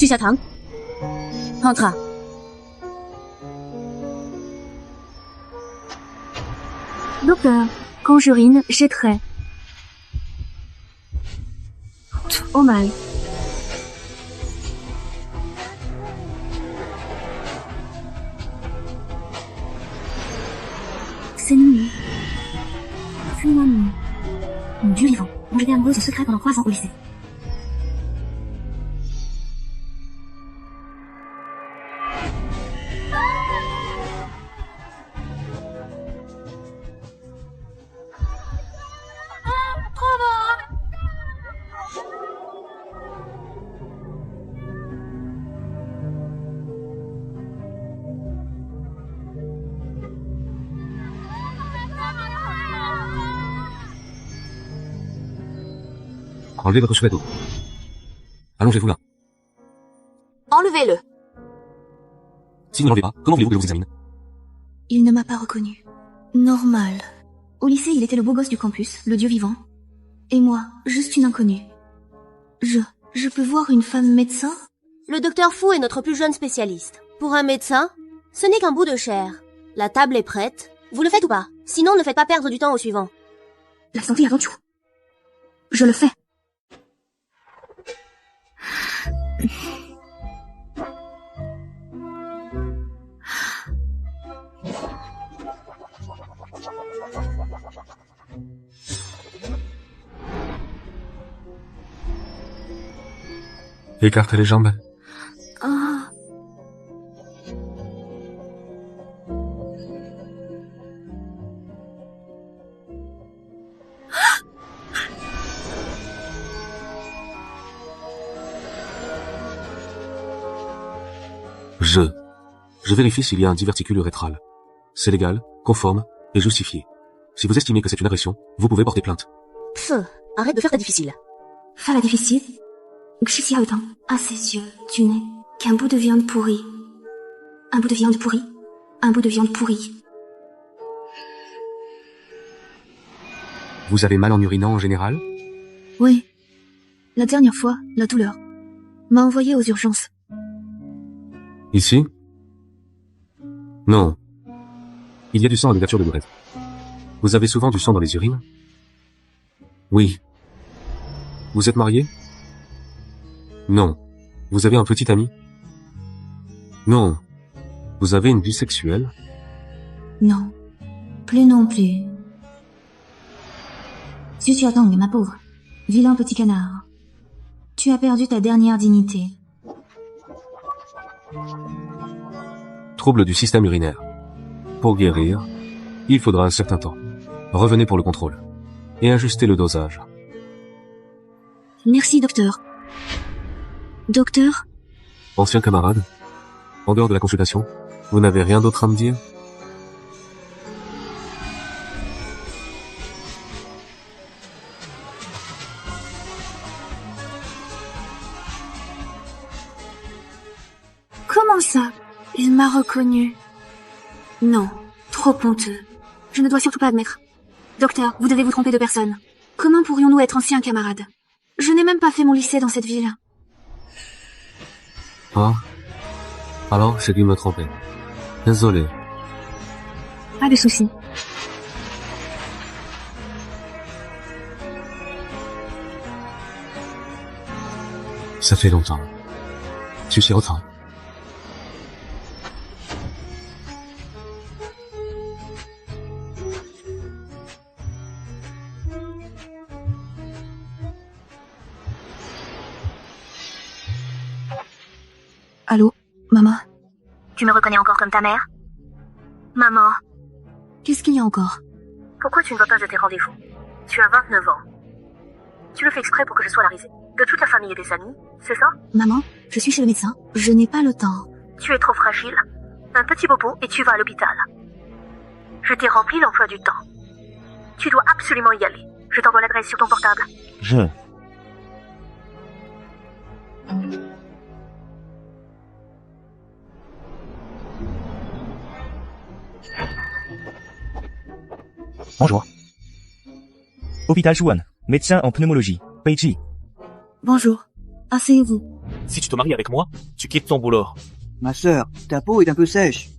去下堂。Entre. Docteur, quand j'urine, j'ai très au mal. C'est minuit. C'est la nuit. Mon Dieu vivant, moi j'étais amoureuse de secret pendant 3 ans au lycée. Enlevez votre chevette d'eau. Allongez-vous là. Enlevez-le. Si vous ne l'enlevez pas, comment voulez-vous que je vous examine? Il ne m'a pas reconnu. Normal. Au lycée, il était le beau gosse du campus, le dieu vivant. Et moi, juste une inconnue. Je peux voir une femme médecin? Le docteur Fu est notre plus jeune spécialiste. Pour un médecin, ce n'est qu'un bout de chair. La table est prête. Vous le faites ou pas? Sinon, ne faites pas perdre du temps au suivant. La santé avant tout. Je le fais. Écartez les jambes. Ah. Je vérifie s'il y a un diverticule rétral. C'est légal, conforme et justifié. Si vous estimez que c'est une agression, vous pouvez porter plainte. Pfff, arrête de faire ta difficile. Faire la difficile. Xiaotang, à ses yeux, tu n'es qu'un bout de viande pourrie. Un bout de viande pourrie. Un bout de viande pourrie. Vous avez mal en urinant en général? Oui. La dernière fois, la douleur m'a envoyé aux urgences. Ici? Non. Il y a du sang à l'ouverture de l'urètre. Vous avez souvent du sang dans les urines? Oui. Vous êtes marié? Non. Vous avez un petit ami? Non. Vous avez une vie sexuelle? Non. Plus non plus. Xiaotang, ma pauvre. Vilain petit canard. Tu as perdu ta dernière dignité. Trouble du système urinaire. Pour guérir, il faudra un certain temps. Revenez pour le contrôle. Et ajustez le dosage. Merci, docteur. Docteur? Ancien camarade? En dehors de la consultation, vous n'avez rien d'autre à me dire? Comment ça? Il m'a reconnu. Non, trop honteux. Je ne dois surtout pas admettre. Docteur, vous devez vous tromper de personne. Comment pourrions-nous être anciens camarades? Je n'ai même pas fait mon lycée dans cette ville. Ah? Alors, j'ai dû me tromper. Désolé. Pas de soucis. Ça fait longtemps. Tu s'y retrouves. Allô, maman? Tu me reconnais encore comme ta mère? Maman, Qu'est-ce qu'il y a encore? pourquoi tu ne vas pas à tes rendez-vous? Tu as 29 ans. Tu le fais exprès pour que je sois la risée de toute la famille et des amis, c'est ça? Maman, je suis chez le médecin. Je n'ai pas le temps. Tu es trop fragile. Un petit bobo et tu vas à l'hôpital. Je t'ai rempli l'emploi du temps. Tu dois absolument y aller. Je t'envoie l'adresse sur ton portable. Bonjour. Hôpital Shuan, médecin en pneumologie, Beiji. Bonjour. Asseyez-vous. Si tu te maries avec moi, tu quittes ton boulot. Ma sœur, ta peau est un peu sèche.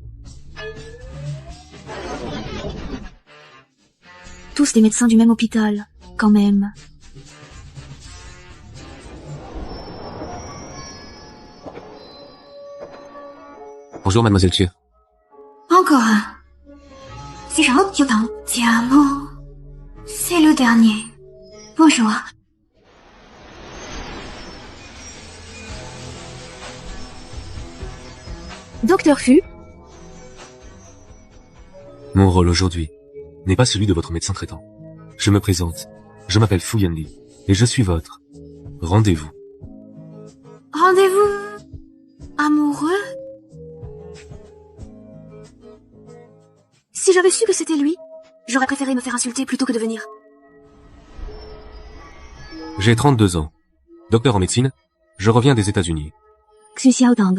Tous des médecins du même hôpital, quand même. Bonjour, mademoiselle Chier. Encore un. C'est Jean-Claude Tiamo. C'est le dernier. Bonjour. Docteur Fu, Mon rôle aujourd'hui n'est pas celui de votre médecin traitant. Je me présente. Je m'appelle Fu Yanli et je suis votre rendez-vous. rendez-vous amoureux? Si j'avais su que c'était lui, j'aurais préféré me faire insulter plutôt que de venir. J'ai 32 ans. Docteur en médecine. Je reviens des États-Unis. Xu Xiaotang.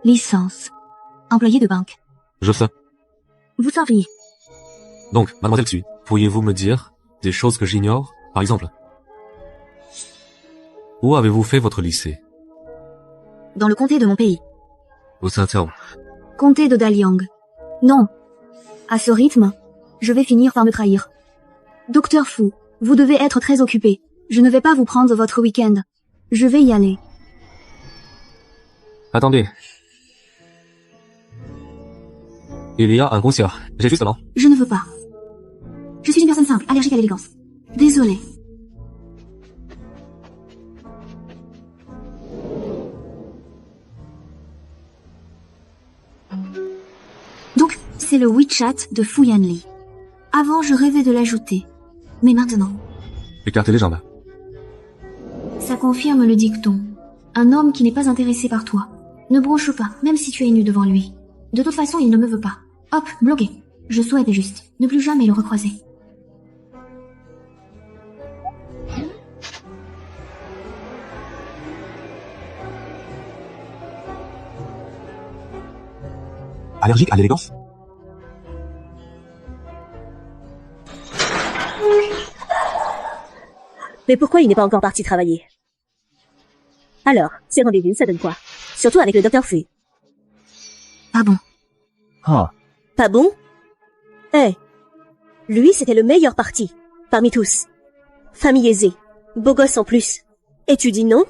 Licence. Employé de banque. Je sais. Vous seriez. Donc, mademoiselle Xu, pourriez-vous me dire des choses que j'ignore? Par exemple, où avez-vous fait votre lycée? Dans le comté de mon pays. Au Saint-Tao. Comté de Daliang. Non. À ce rythme, je vais finir par me trahir. Docteur Fu, vous devez être très occupé. Je ne vais pas vous prendre votre week-end. Je vais y aller. Attendez. Il y a un concierge. J'ai justement. Je ne veux pas. Je suis une personne simple, allergique à l'élégance. Désolée. Donc, c'est le WeChat de Fu Yanli. Avant, je rêvais de l'ajouter. Mais maintenant, Écartez les jambes. ça confirme le dicton. Un homme qui n'est pas intéressé par toi ne bronche pas, même si tu es nu devant lui. De toute façon, il ne me veut pas. Hop, bloqué. Je souhaite juste ne plus jamais le recroiser. Allergique à l'élégance? Mais pourquoi il n'est pas encore parti travailler? Alors, ces rendez-vous, ça donne quoi? Surtout avec le docteur Fu. Ah bon? Ah, Pas bon? Eh, lui, c'était le meilleur parti, parmi tous. Famille aisée, beau gosse en plus. Et tu dis non?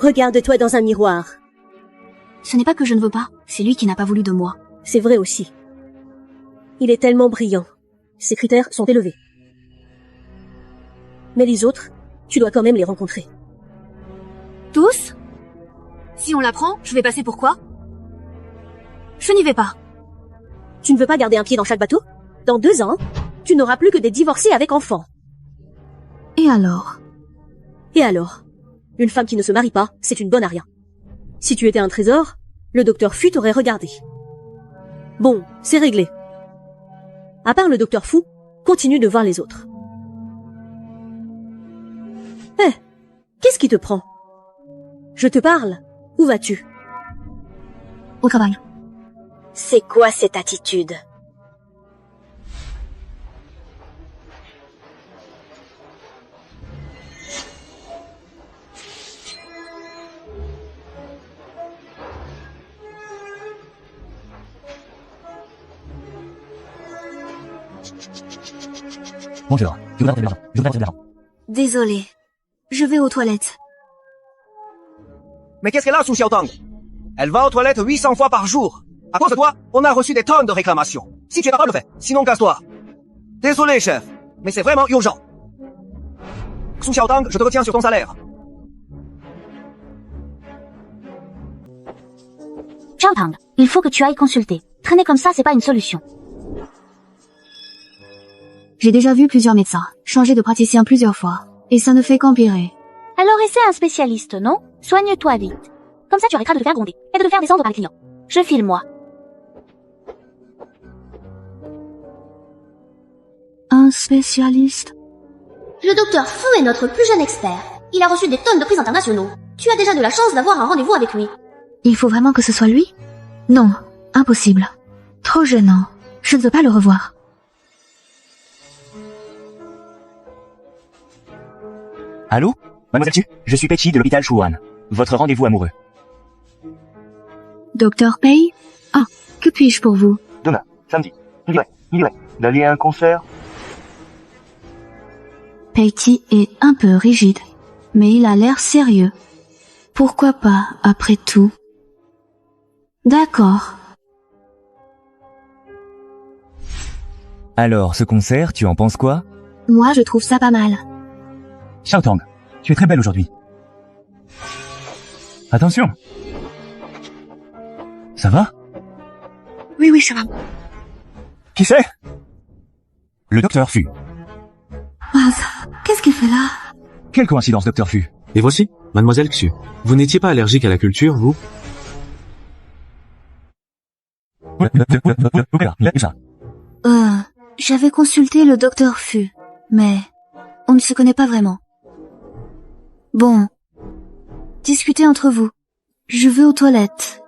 Regarde-toi dans un miroir. Ce n'est pas que je ne veux pas, c'est lui qui n'a pas voulu de moi. C'est vrai aussi. Il est tellement brillant. Ses critères sont élevés. Mais les autres, tu dois quand même les rencontrer. Tous? Si on l'apprend, je vais passer pour quoi? Je n'y vais pas. Tu ne veux pas garder un pied dans chaque bateau? Dans 2 ans, tu n'auras plus que des divorcés avec enfants. Et alors? Et alors? Une femme qui ne se marie pas, c'est une bonne à rien. Si tu étais un trésor, le docteur Fu t'aurait regardé. Bon, c'est réglé. À part le docteur Fu, continue de voir les autres. Eh, qu'est-ce qui te prend? Je te parle. Où vas-tu? Au travail. C'est quoi cette attitude? bonjour. Je voudrais rentrer de l'argent. Je voudrais rentrer de l'argent. Désolée. Je vais aux toilettes. Mais qu'est-ce qu'elle a, Xu Xiaotang? Elle va aux toilettes 800 fois par jour. À cause de toi, on a reçu des tonnes de réclamations. Si tu es capable, le fais. Sinon, casse-toi. Désolé, chef. Mais c'est vraiment urgent. Xu Xiaotang, je te retiens sur ton salaire. Xiaotang, il faut que tu ailles consulter. Traîner comme ça, c'est pas une solution. J'ai déjà vu plusieurs médecins, changer de praticien plusieurs fois, et ça ne fait qu'empirer. Alors essaie un spécialiste, non? Soigne-toi vite. Comme ça tu arrêteras de te faire gronder, et de te faire descendre par les clients. Je file, moi. Un spécialiste? Le docteur Fu est notre plus jeune expert. Il a reçu des tonnes de prix internationaux. Tu as déjà de la chance d'avoir un rendez-vous avec lui. Il faut vraiment que ce soit lui? Non, impossible. Trop gênant. Je ne veux pas le revoir. Allô? Mademoiselle Chu, je suis Pechi de l'hôpital Shuan. Votre rendez-vous amoureux. Docteur Pei? Ah, que puis-je pour vous? Demain, samedi. Il irait d'aller à un concert. Peiti est un peu rigide, mais il a l'air sérieux. Pourquoi pas, après tout? D'accord. Alors, ce concert, tu en penses quoi? Moi, je trouve ça pas mal. Xiaotong, tu es très belle aujourd'hui. Attention. Ça va? Oui, ça va. Qui c'est? Le docteur Fu. Mince, qu'est-ce qu'il fait là? Quelle coïncidence, docteur Fu. Et voici, mademoiselle Xu. Vous n'étiez pas allergique à la culture, vous? J'avais consulté le docteur Fu, mais on ne se connaît pas vraiment. Bon, discutez entre vous. Je vais aux toilettes.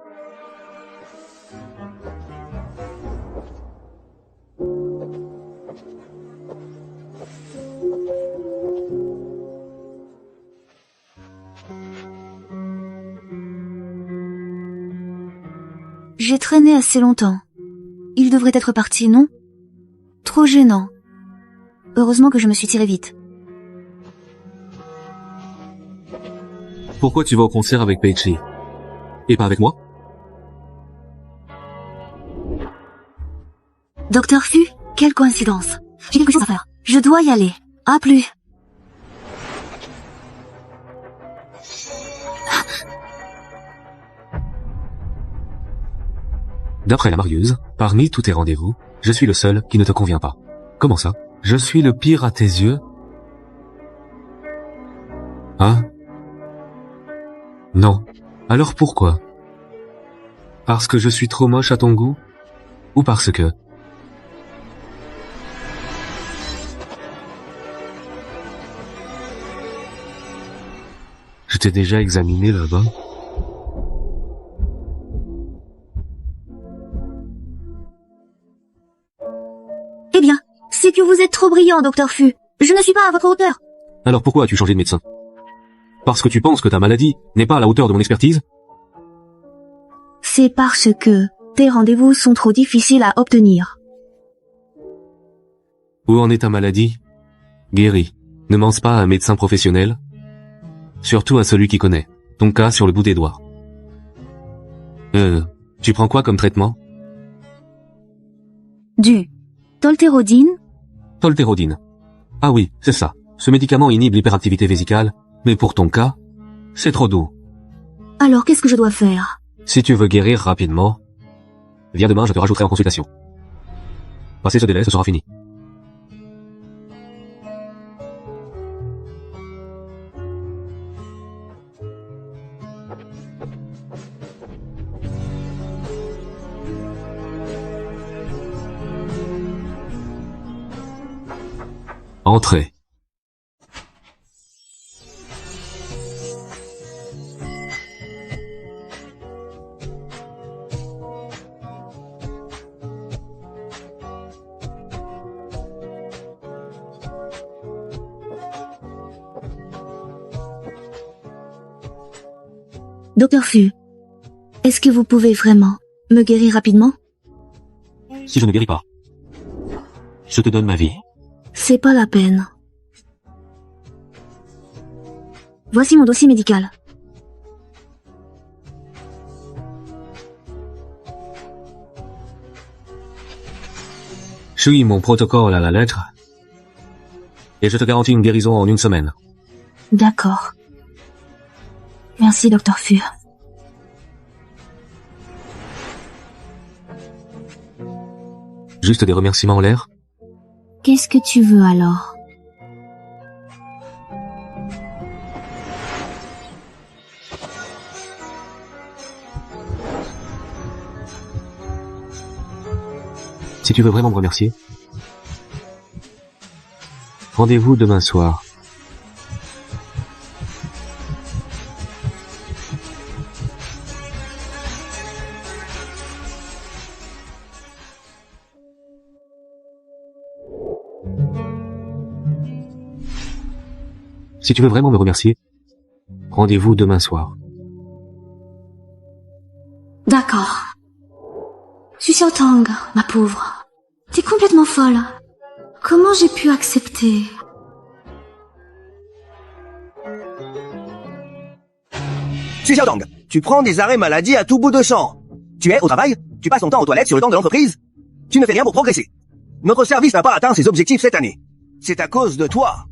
J'ai traîné assez longtemps. Il devrait être parti, non? Trop gênant. Heureusement que je me suis tiré vite. Pourquoi tu vas au concert avec Peichi? Et pas avec moi? Docteur Fu, quelle coïncidence. J'ai quelque chose à faire. Je dois y aller. À plus. D'après la marieuse, parmi tous tes rendez-vous, je suis le seul qui ne te convient pas. Comment ça? Je suis le pire à tes yeux? Hein? Non. Alors pourquoi? Parce que je suis trop moche à ton goût? Ou parce que... Je t'ai déjà examiné là-bas? Eh bien, c'est que vous êtes trop brillant, docteur Fu. Je ne suis pas à votre hauteur. Alors pourquoi as-tu changé de médecin? Parce que tu penses que ta maladie n'est pas à la hauteur de mon expertise? C'est parce que tes rendez-vous sont trop difficiles à obtenir. Où en est ta maladie? Guéris. Ne mens pas à un médecin professionnel. Surtout à celui qui connaît ton cas sur le bout des doigts. Tu prends quoi comme traitement? Du toltérodine? Toltérodine. Ah oui, c'est ça. Ce médicament inhibe l'hyperactivité vésicale, mais pour ton cas, c'est trop doux. Alors qu'est-ce que je dois faire? Si tu veux guérir rapidement, viens demain, je te rajouterai en consultation. Passé ce délai, ce sera fini. Entrez. Docteur Fu, est-ce que vous pouvez vraiment me guérir rapidement? Si je ne guéris pas, je te donne ma vie. C'est pas la peine. Voici mon dossier médical. Suis mon protocole à la lettre et je te garantis une guérison en 1 semaine. D'accord. Merci, docteur Fu. Juste des remerciements en l'air? Qu'est-ce que tu veux alors? Si tu veux vraiment me remercier, rendez-vous demain soir. Si tu veux vraiment me remercier, rendez-vous demain soir. D'accord. Xu Xiaotang, ma pauvre. T'es complètement folle. Comment j'ai pu accepter? Xu Xiaotang, tu prends des arrêts maladie à tout bout de champ. Tu es au travail, tu passes ton temps aux toilettes sur le temps de l'entreprise. Tu ne fais rien pour progresser. Notre service n'a pas atteint ses objectifs cette année. C'est à cause de toi.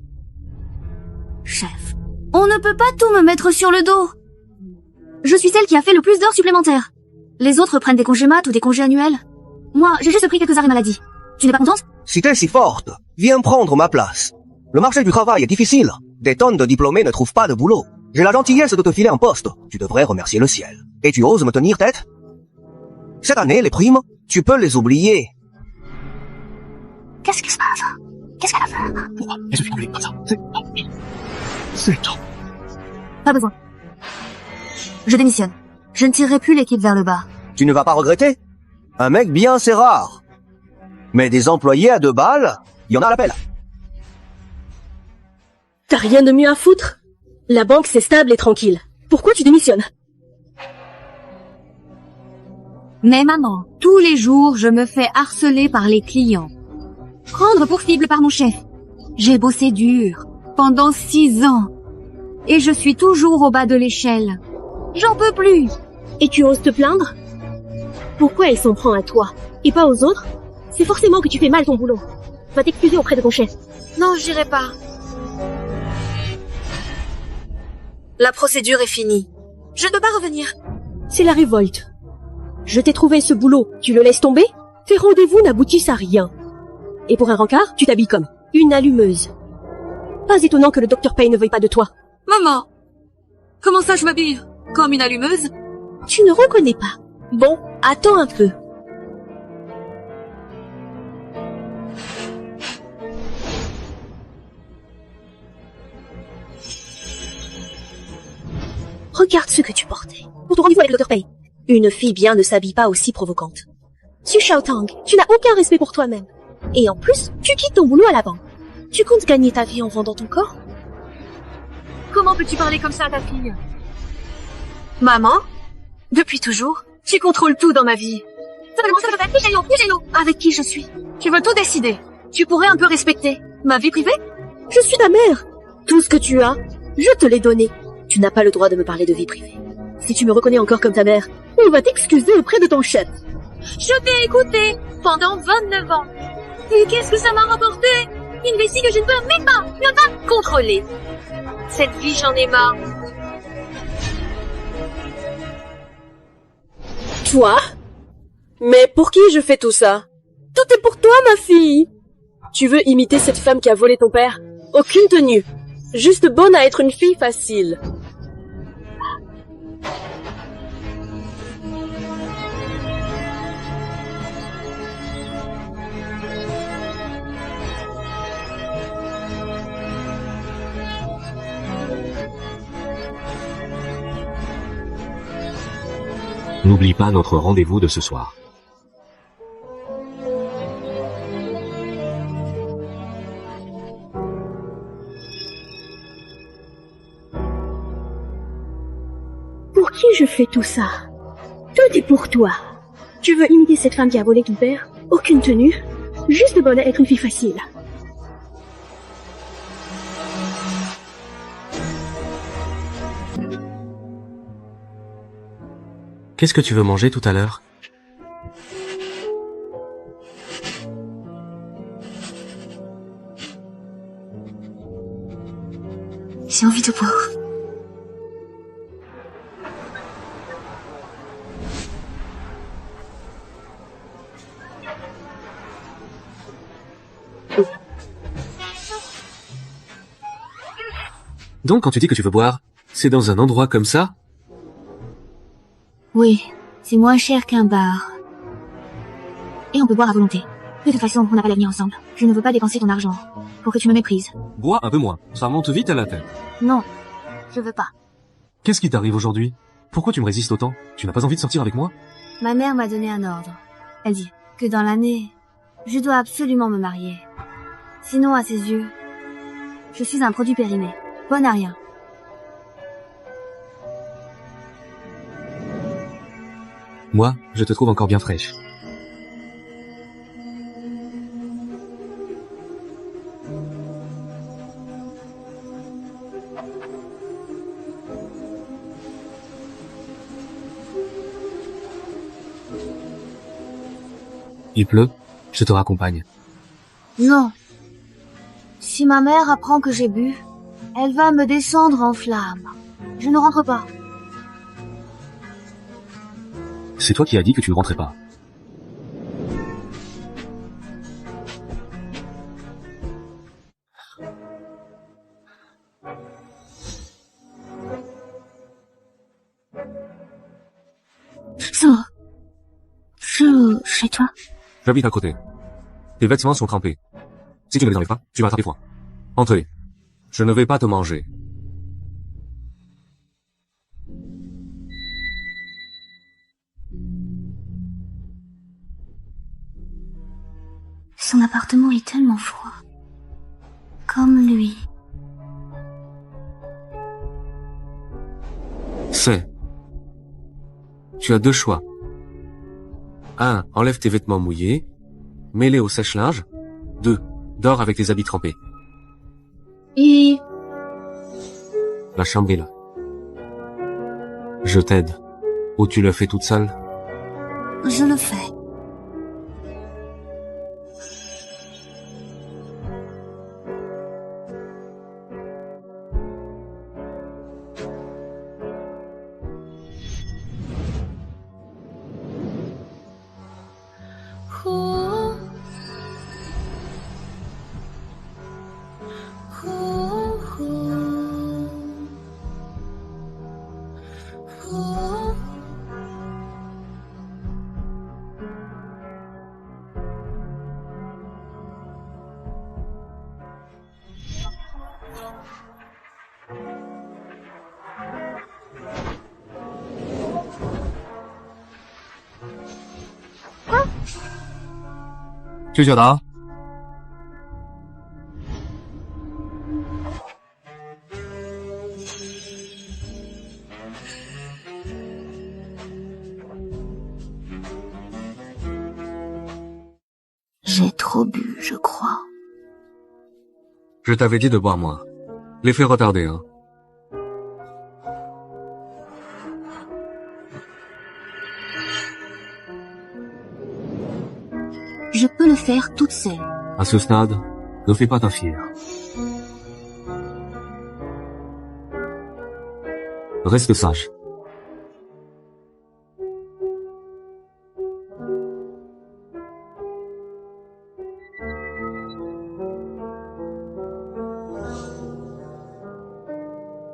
Chef, on ne peut pas tout me mettre sur le dos. Je suis celle qui a fait le plus d'heures supplémentaires. Les autres prennent des congés mat ou des congés annuels. Moi, j'ai juste pris quelques arrêts maladie. Tu n'es pas contente? Si t'es si forte, viens prendre ma place. Le marché du travail est difficile. Des tonnes de diplômés ne trouvent pas de boulot. J'ai la gentillesse de te filer un poste. Tu devrais remercier le ciel. Et tu oses me tenir tête? Cette année, les primes, tu peux les oublier. Qu'est-ce qui se passe? Qu'est-ce qu'elle a fait? Je suis engueulé comme ça. C'est trop. Pas besoin. Je démissionne. Je ne tirerai plus l'équipe vers le bas. Tu ne vas pas regretter. Un mec bien, c'est rare. Mais des employés à 2 balles, il y en a à l'appel. T'as rien de mieux à foutre? La banque, c'est stable et tranquille. Pourquoi tu démissionnes? Mais maman, tous les jours, je me fais harceler par les clients. Prendre pour cible par mon chef. J'ai bossé dur, pendant 6 ans. Et je suis toujours au bas de l'échelle. J'en peux plus. Et tu oses te plaindre? Pourquoi elle s'en prend à toi et pas aux autres? C'est forcément que tu fais mal ton boulot. Va t'excuser auprès de ton chef. Non, j'irai pas. La procédure est finie. Je ne peux pas revenir. C'est la révolte. Je t'ai trouvé ce boulot, tu le laisses tomber? Tes rendez-vous n'aboutissent à rien. Et pour un rencard, tu t'habilles comme une allumeuse. Pas étonnant que le Dr Payne ne veuille pas de toi. Maman, comment ça je m'habille? Comme une allumeuse? Tu ne reconnais pas. Bon, attends un peu. Regarde ce que tu portais. Pour ton rendez-vous avec le Dr Payne. Une fille bien ne s'habille pas aussi provocante. Xu Xiaotang, tu n'as aucun respect pour toi-même. Et en plus, tu quittes ton boulot à la banque. Tu comptes gagner ta vie en vendant ton corps? Comment peux-tu parler comme ça à ta fille? Maman, depuis toujours, tu contrôles tout dans ma vie. Ça fait avec qui je suis? Tu veux tout décider. Tu pourrais un peu respecter ma vie privée? Je suis ta mère. Tout ce que tu as, je te l'ai donné. Tu n'as pas le droit de me parler de vie privée. Si tu me reconnais encore comme ta mère, on va t'excuser auprès de ton chef. Je t'ai écouté pendant 29 ans. Et qu'est-ce que ça m'a rapporté? Une vessie que je ne peux même pas contrôler. Cette vie, j'en ai marre. Toi? Mais pour qui je fais tout ça? Tout est pour toi, ma fille. Tu veux imiter cette femme qui a volé ton père? Aucune tenue. Juste bonne à être une fille facile. N'oublie pas notre rendez-vous de ce soir. Pour qui je fais tout ça? Tout est pour toi. Tu veux imiter cette femme qui a volé ton père? Aucune tenue. Juste bonne à être une fille facile. Qu'est-ce que tu veux manger tout à l'heure? J'ai envie de boire. Donc quand tu dis que tu veux boire, c'est dans un endroit comme ça? Oui, c'est moins cher qu'un bar. Et on peut boire à volonté. De toute façon, on n'a pas l'avenir ensemble. Je ne veux pas dépenser ton argent pour que tu me méprises. Bois un peu moins, ça remonte vite à la tête. Non, je veux pas. Qu'est-ce qui t'arrive aujourd'hui? Pourquoi tu me résistes autant? Tu n'as pas envie de sortir avec moi? Ma mère m'a donné un ordre. Elle dit que dans l'année, je dois absolument me marier. Sinon, à ses yeux, je suis un produit périmé. Bon à rien. Moi, je te trouve encore bien fraîche. Il pleut, je te raccompagne. Non. Si ma mère apprend que j'ai bu, elle va me descendre en flammes. Je ne rentre pas. C'est toi qui as dit que tu ne rentrais pas. Ça va. Chez toi. J'habite à côté. Tes vêtements sont trempés. Si tu ne les enlèves pas, tu vas attraper froid. Entrez. Je ne vais pas te manger. Son appartement est tellement froid. Comme lui. C'est. Tu as deux choix. 1. Enlève tes vêtements mouillés. Mets-les au sèche-linge. 2. Dors avec tes habits trempés. Et La chambre est là. Je t'aide. Ou tu le fais toute seule. je le fais. Tu觉得？ J'ai trop bu, je crois. Je t'avais dit de boire moins. L'effet retardé, hein. Je peux le faire toute seule. À ce stade, ne fais pas ta fière. Reste sage.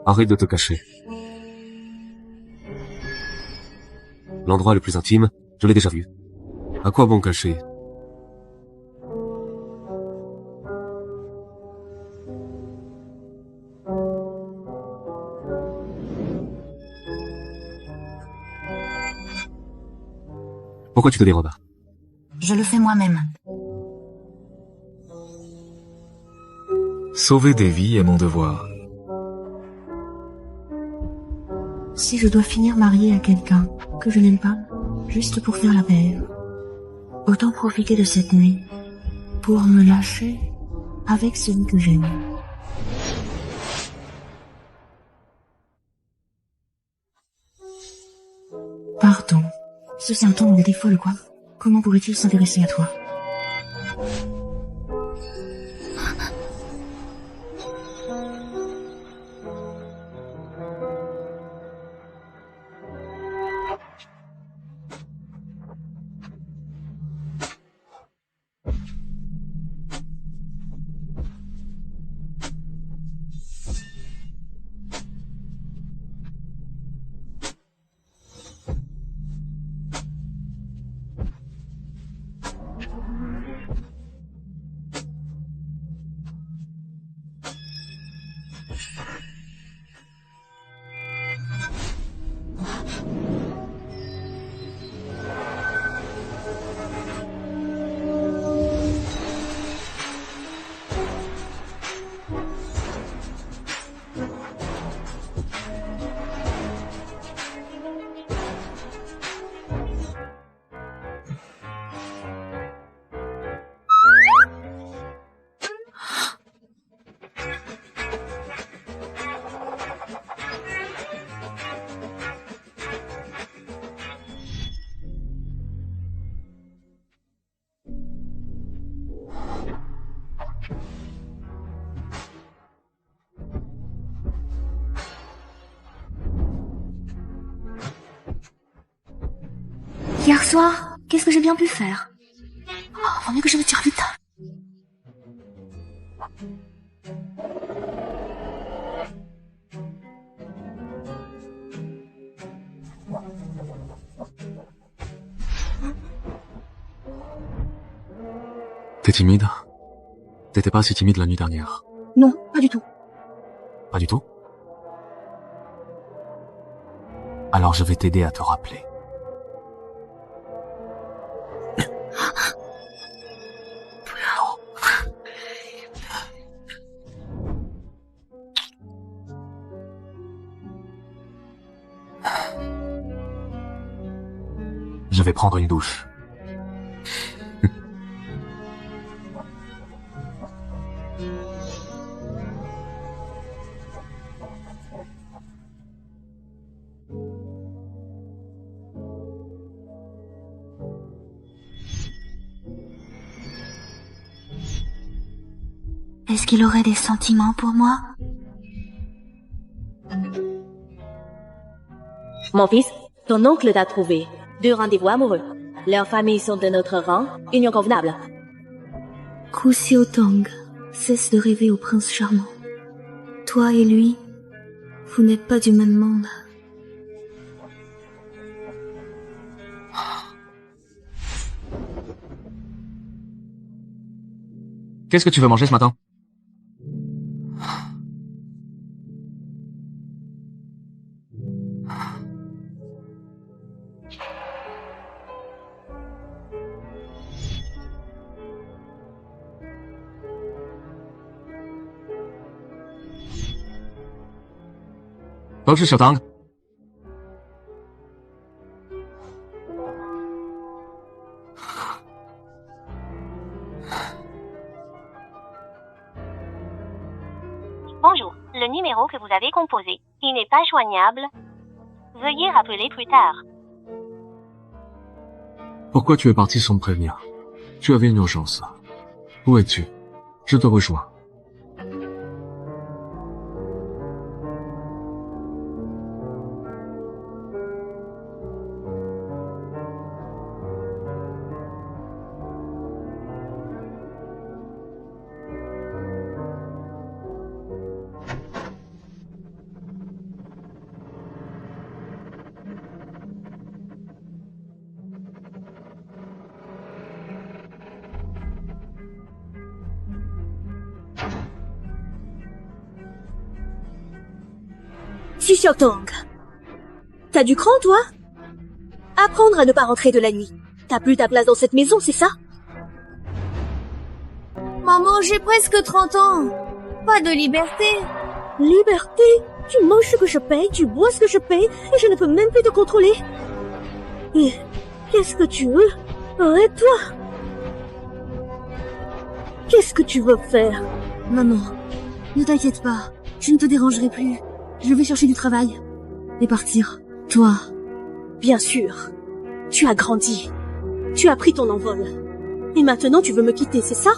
Arrête de te cacher. L'endroit le plus intime, je l'ai déjà vu. À quoi bon cacher? Pourquoi tu te dérobes? Je le fais moi-même. Sauver des vies est mon devoir. Si je dois finir mariée à quelqu'un que je n'aime pas, juste pour faire la paix, autant profiter de cette nuit pour me lâcher avec celui que j'aime. Pardon, ceci un ton des folle quoi. Comment pourrait-il s'intéresser à toi? Hier soir, qu'est-ce que j'ai bien pu faire? Oh, vaut mieux que je me tire vite. T'es timide? T'étais pas si timide la nuit dernière. Non, pas du tout. Pas du tout? Alors je vais t'aider à te rappeler. Je vais prendre une douche. Est-ce qu'il aurait des sentiments pour moi? Mon fils, ton oncle t'a trouvé 2 rendez-vous amoureux. Leurs familles sont de notre rang, union convenable. Ku Xiaotong, cesse de rêver au prince charmant. Toi et lui, vous n'êtes pas du même monde. Qu'est-ce que tu veux manger ce matin? Bonjour, le numéro que vous avez composé, il n'est pas joignable. Veuillez rappeler plus tard. Pourquoi tu es parti sans me prévenir? Tu avais une urgence. Où es-tu? Je te rejoins. Xu Xiaotong. T'as du cran, toi? Apprendre à ne pas rentrer de la nuit. T'as plus ta place dans cette maison, c'est ça? Maman, j'ai presque 30 ans. Pas de liberté. Liberté? Tu manges ce que je paye, tu bois ce que je paye, et je ne peux même plus te contrôler. Et qu'est-ce que tu veux? Arrête-toi. Qu'est-ce que tu veux faire? Maman, ne t'inquiète pas. Je ne te dérangerai plus. Je vais chercher du travail. Et partir. Toi. Bien sûr. Tu as grandi. Tu as pris ton envol. Et maintenant tu veux me quitter, c'est ça?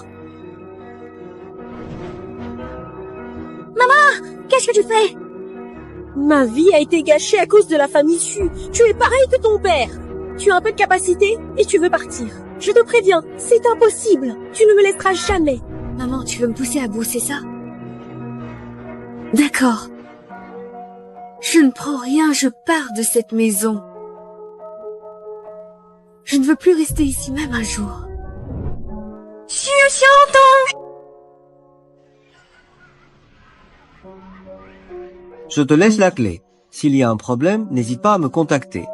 Maman! Qu'est-ce que tu fais? Ma vie a été gâchée à cause de la famille Xu. Tu es pareil que ton père. Tu as un peu de capacité et tu veux partir. Je te préviens, c'est impossible. Tu ne me laisseras jamais. Maman, tu veux me pousser à bout, c'est ça? D'accord. Je ne prends rien, je pars de cette maison. Je ne veux plus rester ici même un jour. Xu Xiaotong! Je te laisse la clé. S'il y a un problème, n'hésite pas à me contacter.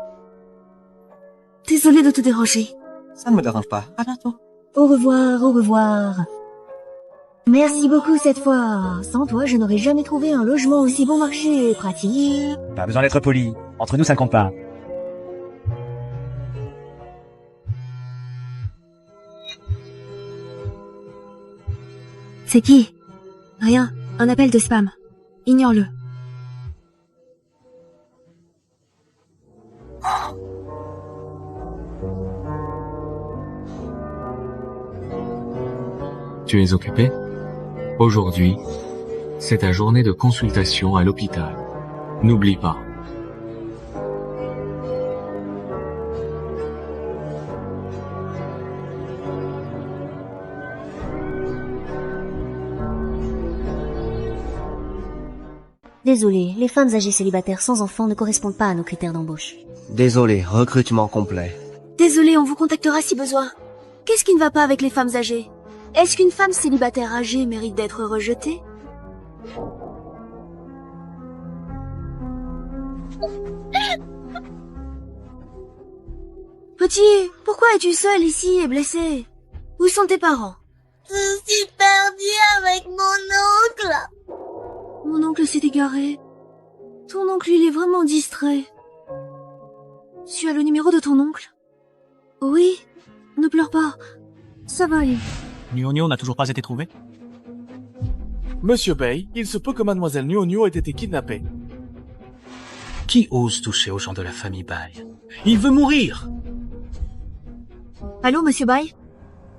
Désolée de te déranger. Ça ne me dérange pas. À bientôt. Au revoir, au revoir. Merci beaucoup cette fois. Sans toi, je n'aurais jamais trouvé un logement aussi bon marché. Pratique. Pas besoin d'être poli. Entre nous, ça ne compte pas. C'est qui? Rien. Un appel de spam. Ignore-le. Tu es occupé? Aujourd'hui, c'est ta journée de consultation à l'hôpital. N'oublie pas. Désolé, les femmes âgées célibataires sans enfants ne correspondent pas à nos critères d'embauche. Désolé, recrutement complet. Désolé, on vous contactera si besoin. Qu'est-ce qui ne va pas avec les femmes âgées? Est-ce qu'une femme célibataire âgée mérite d'être rejetée? Petit, pourquoi es-tu seul ici et blessé? Où sont tes parents? Je suis perdue avec mon oncle. Mon oncle s'est égaré. Ton oncle, il est vraiment distrait. Tu as le numéro de ton oncle? Oui. Ne pleure pas. Ça va aller. Nuonio n'a toujours pas été trouvé? Monsieur Bay, il se peut que mademoiselle Nuonio ait été kidnappée. Qui ose toucher aux gens de la famille Bay? Il veut mourir! Allô, monsieur Bay?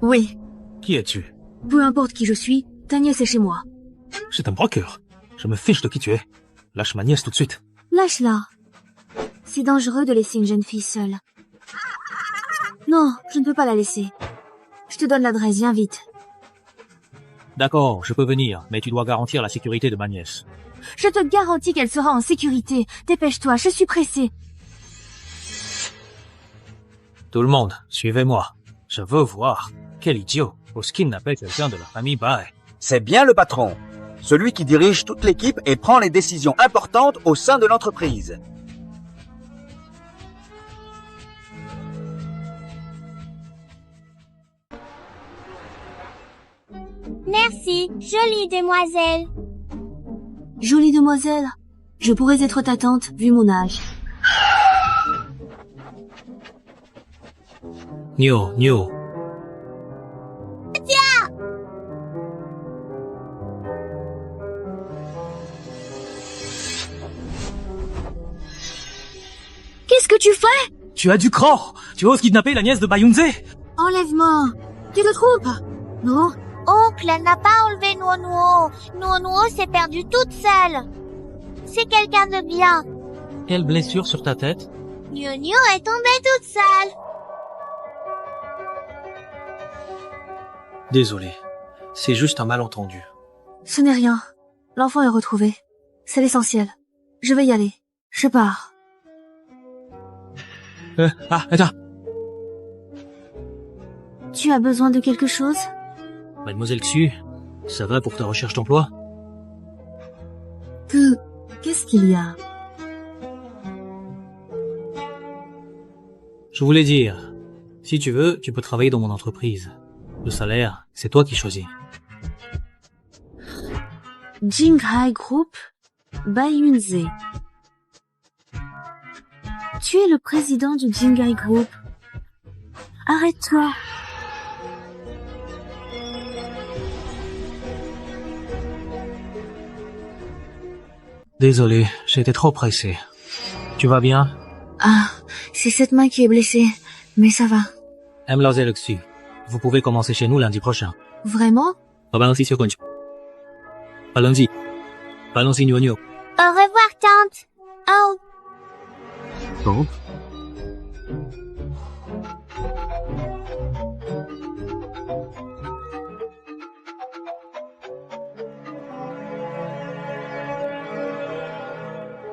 Oui. Qui es-tu? Peu importe qui je suis, ta nièce est chez moi. C'est un broker. Je me fiche de qui tu es. Lâche ma nièce tout de suite. Lâche-la. C'est dangereux de laisser une jeune fille seule. Non, je ne peux pas la laisser. Je te donne l'adresse, viens vite. D'accord, je peux venir, mais tu dois garantir la sécurité de ma nièce. Je te garantis qu'elle sera en sécurité. Dépêche-toi, je suis pressée. Tout le monde, suivez-moi. Je veux voir. Quel idiot ose kidnapper quelqu'un de la famille Bay. C'est bien le patron. Celui qui dirige toute l'équipe et prend les décisions importantes au sein de l'entreprise. Merci, jolie demoiselle. Jolie demoiselle, je pourrais être ta tante, vu mon âge. Nio. Qu'est-ce que tu fais? Tu as du cran! Tu oses kidnapper la nièce de Bayunze? Enlève-moi. Tu te trompes? Non? Oncle, elle n'a pas enlevé Nuonuo. Nuonuo s'est perdue toute seule. C'est quelqu'un de bien. Quelle blessure sur ta tête? Nuonio est tombée toute seule. Désolé. C'est juste un malentendu. Ce n'est rien. L'enfant est retrouvé. C'est l'essentiel. Je vais y aller. Je pars. Attends. Tu as besoin de quelque chose? Mademoiselle Xu, ça va pour ta recherche d'emploi? Qu'est-ce qu'il y a? Je voulais dire, si tu veux, tu peux travailler dans mon entreprise. Le salaire, c'est toi qui choisis. Jinghai Group, Bayunze. Tu es le président du Jinghai Group. Arrête-toi. Désolé, j'étais trop pressé. Tu vas bien? Ah, c'est cette main qui est blessée, mais ça va. Mademoiselle Xu, vous pouvez commencer chez nous lundi prochain. Vraiment? Allons-y, Nuonio. Au revoir, tante. Oh. Tante?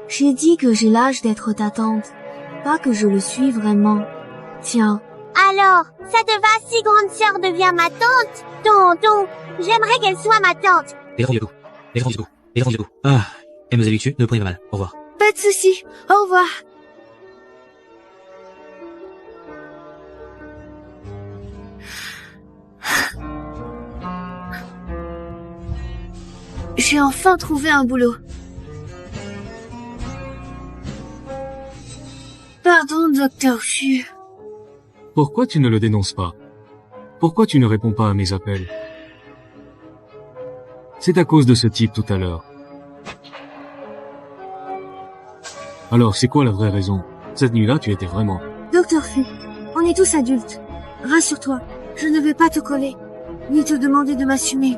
J'ai dit que j'ai l'âge d'être ta tante, pas que je le suis vraiment. Tiens. Alors, cette va si grande sœur devient ma tante? Tonton, j'aimerais qu'elle soit ma tante. Les grands yeux. Ah, Mademoiselle Xu, ne prenez pas mal. Au revoir. Pas de souci. Au revoir. J'ai enfin trouvé un boulot. Pardon, docteur Xu. Pourquoi tu ne le dénonces pas? Pourquoi tu ne réponds pas à mes appels? C'est à cause de ce type tout à l'heure. Alors, c'est quoi la vraie raison? Cette nuit-là, tu étais vraiment... Docteur Xu, on est tous adultes. Rassure-toi, je ne vais pas te coller, ni te demander de m'assumer.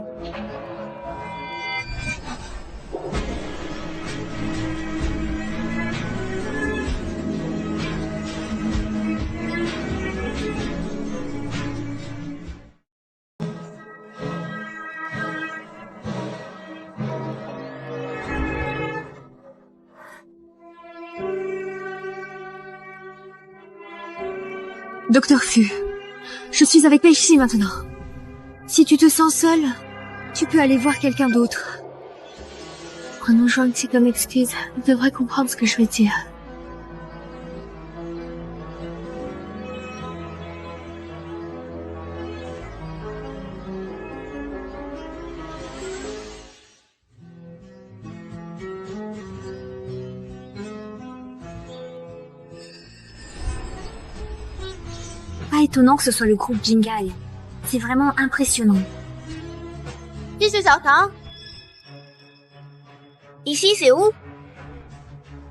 Docteur Fu, je suis avec Peishi maintenant. Si tu te sens seul, tu peux aller voir quelqu'un d'autre. Prenons gentil comme excuse. Il devrait comprendre ce que je vais dire. Pas étonnant que ce soit le groupe Jingai. C'est vraiment impressionnant. Ici, c'est Sartin. Ici, c'est où?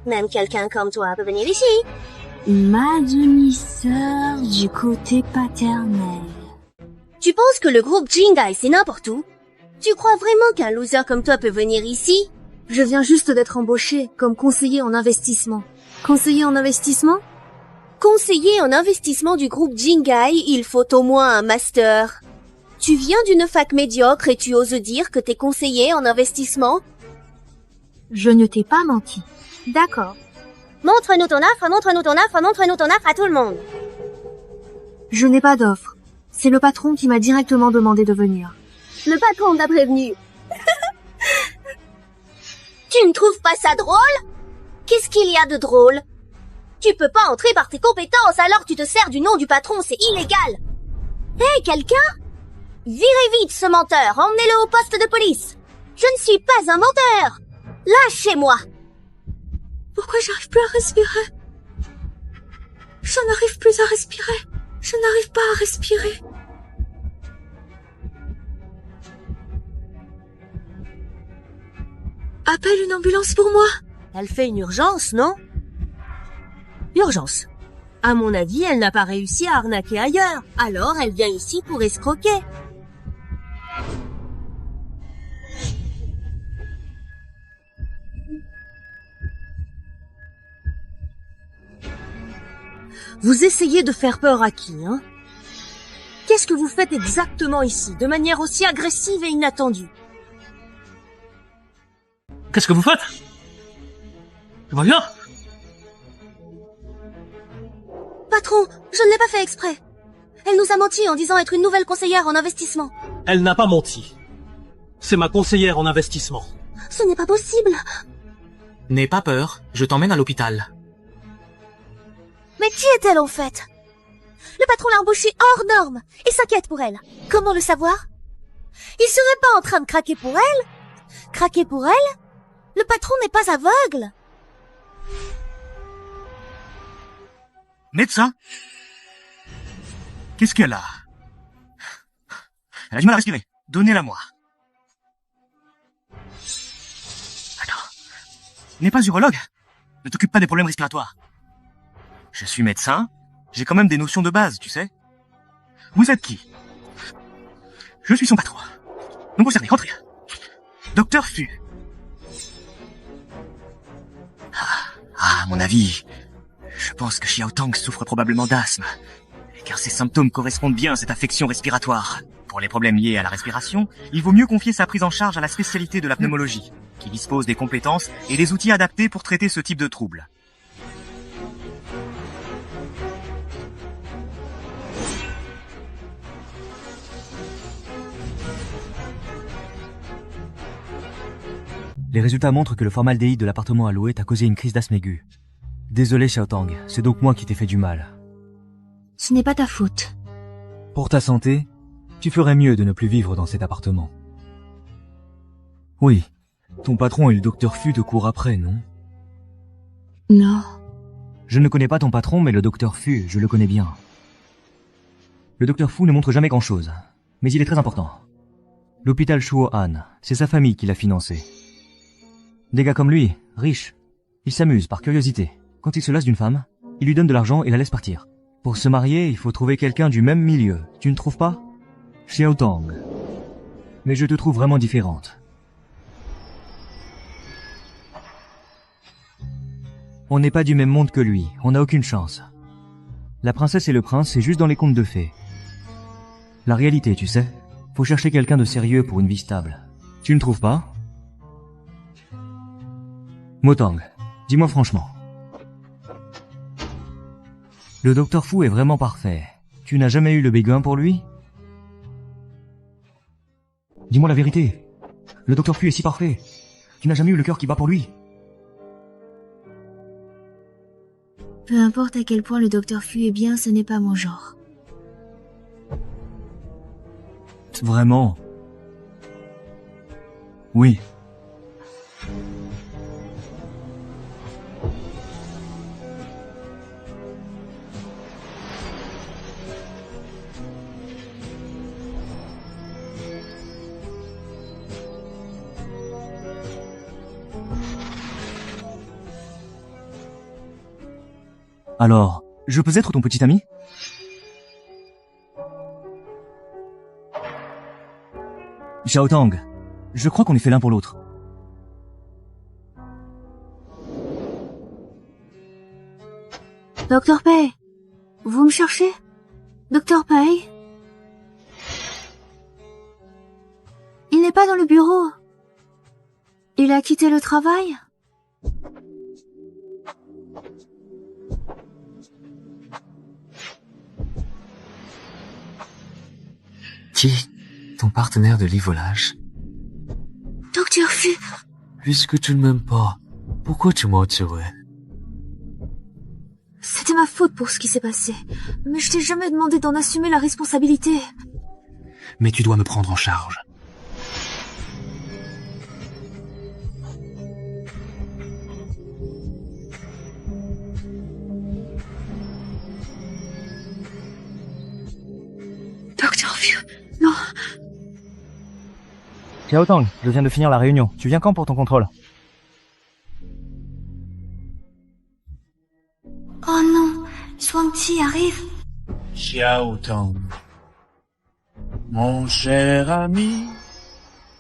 Même quelqu'un comme toi peut venir ici. Ma demi-sœur du côté paternel. Tu penses que le groupe Jingai, c'est n'importe où? Tu crois vraiment qu'un loser comme toi peut venir ici? Je viens juste d'être embauchée comme conseiller en investissement. Conseiller en investissement? Conseiller en investissement du groupe Jingai, il faut au moins un master. Tu viens d'une fac médiocre et tu oses dire que t'es conseiller en investissement? Je ne t'ai pas menti. D'accord. Montre-nous ton offre, montre-nous ton offre, montre-nous ton offre à tout le monde. Je n'ai pas d'offre. C'est le patron qui m'a directement demandé de venir. Le patron t'a prévenu. Tu ne trouves pas ça drôle? Qu'est-ce qu'il y a de drôle? Tu peux pas entrer par tes compétences, alors tu te sers du nom du patron, c'est illégal. Hé, quelqu'un? Virez vite ce menteur, emmenez-le au poste de police. Je ne suis pas un menteur. Lâchez-moi. Pourquoi j'arrive plus à respirer? Je n'arrive plus à respirer. Je n'arrive pas à respirer. Appelle une ambulance pour moi. Elle fait une urgence, non? Urgence. À mon avis, elle n'a pas réussi à arnaquer ailleurs. Alors, elle vient ici pour escroquer. Vous essayez de faire peur à qui, hein? Qu'est-ce que vous faites exactement ici, de manière aussi agressive et inattendue? Qu'est-ce que vous faites? Je vois bien. Patron, je ne l'ai pas fait exprès. Elle nous a menti en disant être une nouvelle conseillère en investissement. Elle n'a pas menti. C'est ma conseillère en investissement. Ce n'est pas possible. N'aie pas peur, je t'emmène à l'hôpital. Mais qui est-elle en fait? Le patron l'a embauchée hors norme et s'inquiète pour elle. Comment le savoir? Il serait pas en train de craquer pour elle? Craquer pour elle? Le patron n'est pas aveugle. Médecin? Qu'est-ce qu'elle a? Elle a du mal à respirer. Donnez-la moi. Attends. N'es pas urologue? Ne t'occupe pas des problèmes respiratoires. Je suis médecin. J'ai quand même des notions de base, tu sais. Vous êtes qui? Je suis son patron. Donc vous servez, rentrez. Docteur Fu. À mon avis, je pense que Xiao Tang souffre probablement d'asthme, car ses symptômes correspondent bien à cette affection respiratoire. Pour les problèmes liés à la respiration, il vaut mieux confier sa prise en charge à la spécialité de la pneumologie, qui dispose des compétences et des outils adaptés pour traiter ce type de troubles. Les résultats montrent que le formaldéhyde de l'appartement à louer t'a causé une crise d'asthme aiguë. Désolé Xiao Tang, c'est donc moi qui t'ai fait du mal. Ce n'est pas ta faute. Pour ta santé, tu ferais mieux de ne plus vivre dans cet appartement. Oui, ton patron et le docteur Fu te courent après, non? Non. Je ne connais pas ton patron, mais le docteur Fu, je le connais bien. Le docteur Fu ne montre jamais grand-chose, mais il est très important. L'hôpital Shuo'an, c'est sa famille qui l'a financé. Des gars comme lui, riches, ils s'amusent par curiosité. Quand il se lasse d'une femme, il lui donne de l'argent et la laisse partir. Pour se marier, il faut trouver quelqu'un du même milieu. Tu ne trouves pas? Xiao Tang. Mais je te trouve vraiment différente. On n'est pas du même monde que lui, on n'a aucune chance. La princesse et le prince, c'est juste dans les contes de fées. La réalité, tu sais, faut chercher quelqu'un de sérieux pour une vie stable. Tu ne trouves pas? Motang, dis-moi franchement. Le docteur Fu est vraiment parfait. Tu n'as jamais eu le béguin pour lui? Dis-moi la vérité. Le docteur Fu est si parfait. Tu n'as jamais eu le cœur qui bat pour lui? Peu importe à quel point le docteur Fu est bien, ce n'est pas mon genre. Vraiment? Oui. Alors, je peux être ton petit ami? Xiaotang, je crois qu'on est fait l'un pour l'autre. Docteur Pei, vous me cherchez? Docteur Pei? Il n'est pas dans le bureau. Il a quitté le travail? Qui est ton partenaire de lit-volage? Docteur Fu, Puisque tu ne m'aimes pas, pourquoi tu m'as attiré? c'était ma faute pour ce qui s'est passé. Mais je t'ai jamais demandé d'en assumer la responsabilité. Mais tu dois me prendre en charge. Docteur Fu, non. Xiaotang, je viens de finir la réunion. Tu viens quand pour ton contrôle? Oh non, Zhuangqi arrive. Xiaotang, mon cher ami,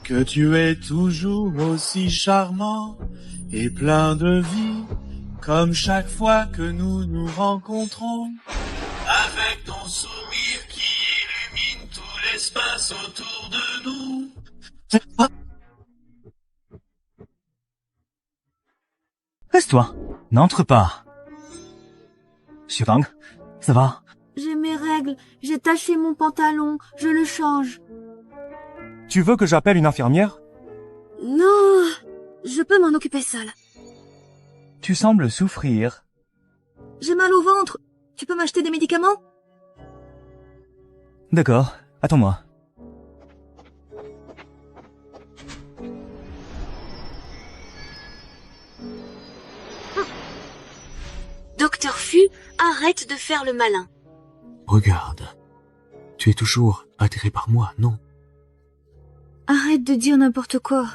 que tu es toujours aussi charmant et plein de vie, comme chaque fois que nous nous rencontrons, avec ton sourire qui illumine tout l'espace autour de nous. Reste-toi. N'entre pas. Xiaotang, ça va? J'ai mes règles, j'ai taché mon pantalon, je le change. Tu veux que j'appelle une infirmière? Non, je peux m'en occuper seule. Tu sembles souffrir. J'ai mal au ventre. Tu peux m'acheter des médicaments? D'accord, attends-moi. Docteur Fu, arrête de faire le malin. Regarde. Tu es toujours attiré par moi, non? Arrête de dire n'importe quoi.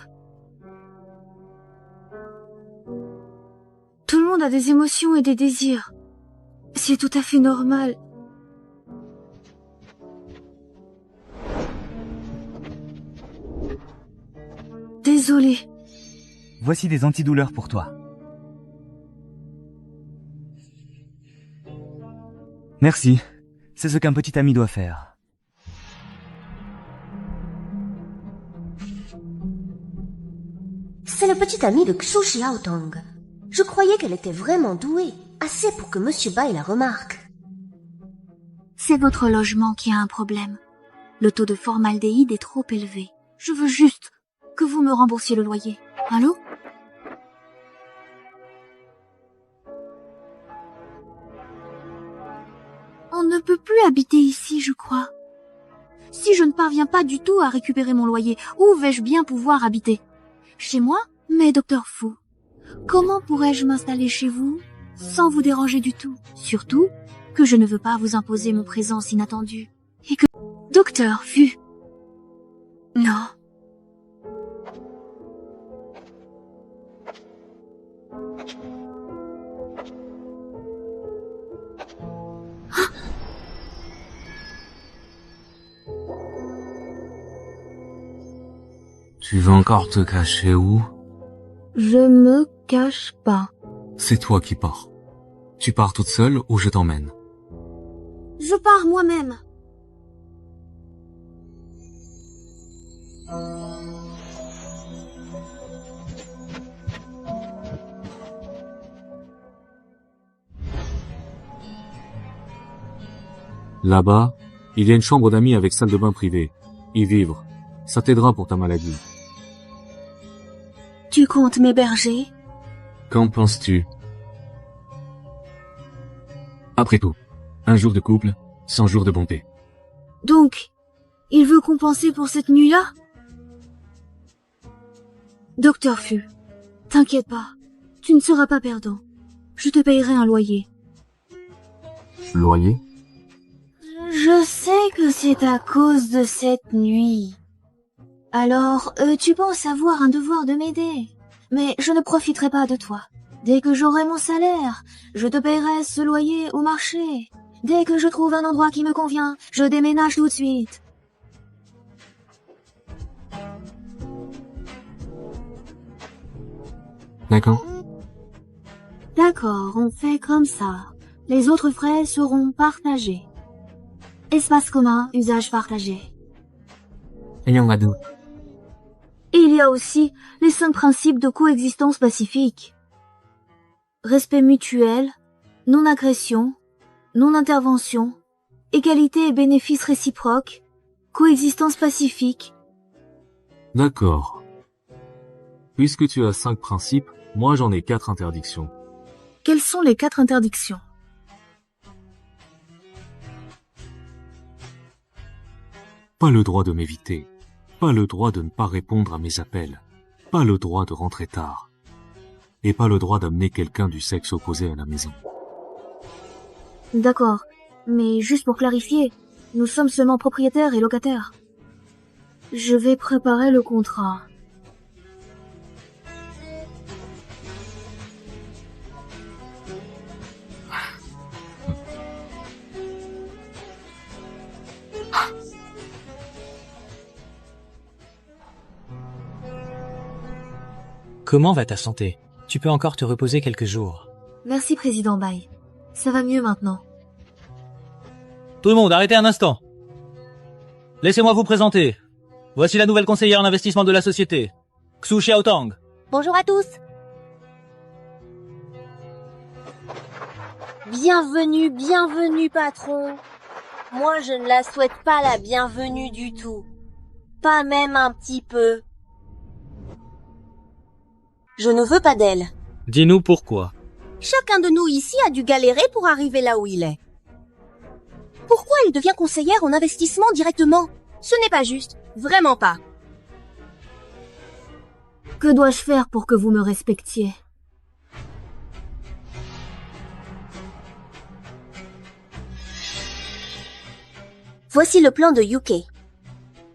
Tout le monde a des émotions et des désirs. C'est tout à fait normal. Désolée. Voici des antidouleurs pour toi. Merci. C'est ce qu'un petit ami doit faire. C'est le petit ami de Xu Xiaotong. Je croyais qu'elle était vraiment douée, assez pour que Monsieur Bai la remarque. C'est votre logement qui a un problème. Le taux de formaldéhyde est trop élevé. Je veux juste que vous me remboursiez le loyer. Allô? On ne peut plus habiter ici, je crois. Si je ne parviens pas du tout à récupérer mon loyer, où vais-je bien pouvoir habiter? Chez moi? Mais docteur Fu, comment pourrais-je m'installer chez vous sans vous déranger du tout? Surtout que je ne veux pas vous imposer mon présence inattendue. Et que... Docteur Fu. Non. Tu veux encore te cacher où? Je me cache pas. C'est toi qui pars. Tu pars toute seule ou je t'emmène? Je pars moi-même. Là-bas, il y a une chambre d'amis avec salle de bain privée. Y vivre, ça t'aidera pour ta maladie. Tu comptes m'héberger? Qu'en penses-tu? Après tout, un jour de couple, 100 jours de bonté. Donc, il veut compenser pour cette nuit-là? Docteur Fu, t'inquiète pas, tu ne seras pas perdant. Je te payerai un loyer. Loyer? Je sais que c'est à cause de cette nuit. Alors, tu penses avoir un devoir de m'aider. Mais je ne profiterai pas de toi. Dès que j'aurai mon salaire, je te payerai ce loyer au marché. Dès que je trouve un endroit qui me convient, je déménage tout de suite. D'accord. D'accord, on fait comme ça. Les autres frais seront partagés. Espace commun, usage partagé. Et on va d'où? Et il y a aussi les 5 principes de coexistence pacifique. Respect mutuel, non-agression, non-intervention, égalité et bénéfices réciproques, coexistence pacifique. D'accord. Puisque tu as 5 principes, moi j'en ai 4 interdictions. Quelles sont les 4 interdictions? Pas le droit de m'éviter. Pas le droit de ne pas répondre à mes appels. Pas le droit de rentrer tard. Et pas le droit d'amener quelqu'un du sexe opposé à la maison. D'accord, mais juste pour clarifier, nous sommes seulement propriétaires et locataires. Je vais préparer le contrat. Comment va ta santé? Tu peux encore te reposer quelques jours. Merci, Président Bai. Ça va mieux maintenant. Tout le monde, arrêtez un instant. Laissez-moi vous présenter. Voici la nouvelle conseillère en investissement de la société, Xu Xiaotang. Bonjour à tous. Bienvenue, bienvenue, patron. Moi, je ne la souhaite pas la bienvenue du tout. Pas même un petit peu. Je ne veux pas d'elle. Dis-nous pourquoi. Chacun de nous ici a dû galérer pour arriver là où il est. Pourquoi elle devient conseillère en investissement directement? Ce n'est pas juste. Vraiment pas. Que dois-je faire pour que vous me respectiez? Voici le plan de UK.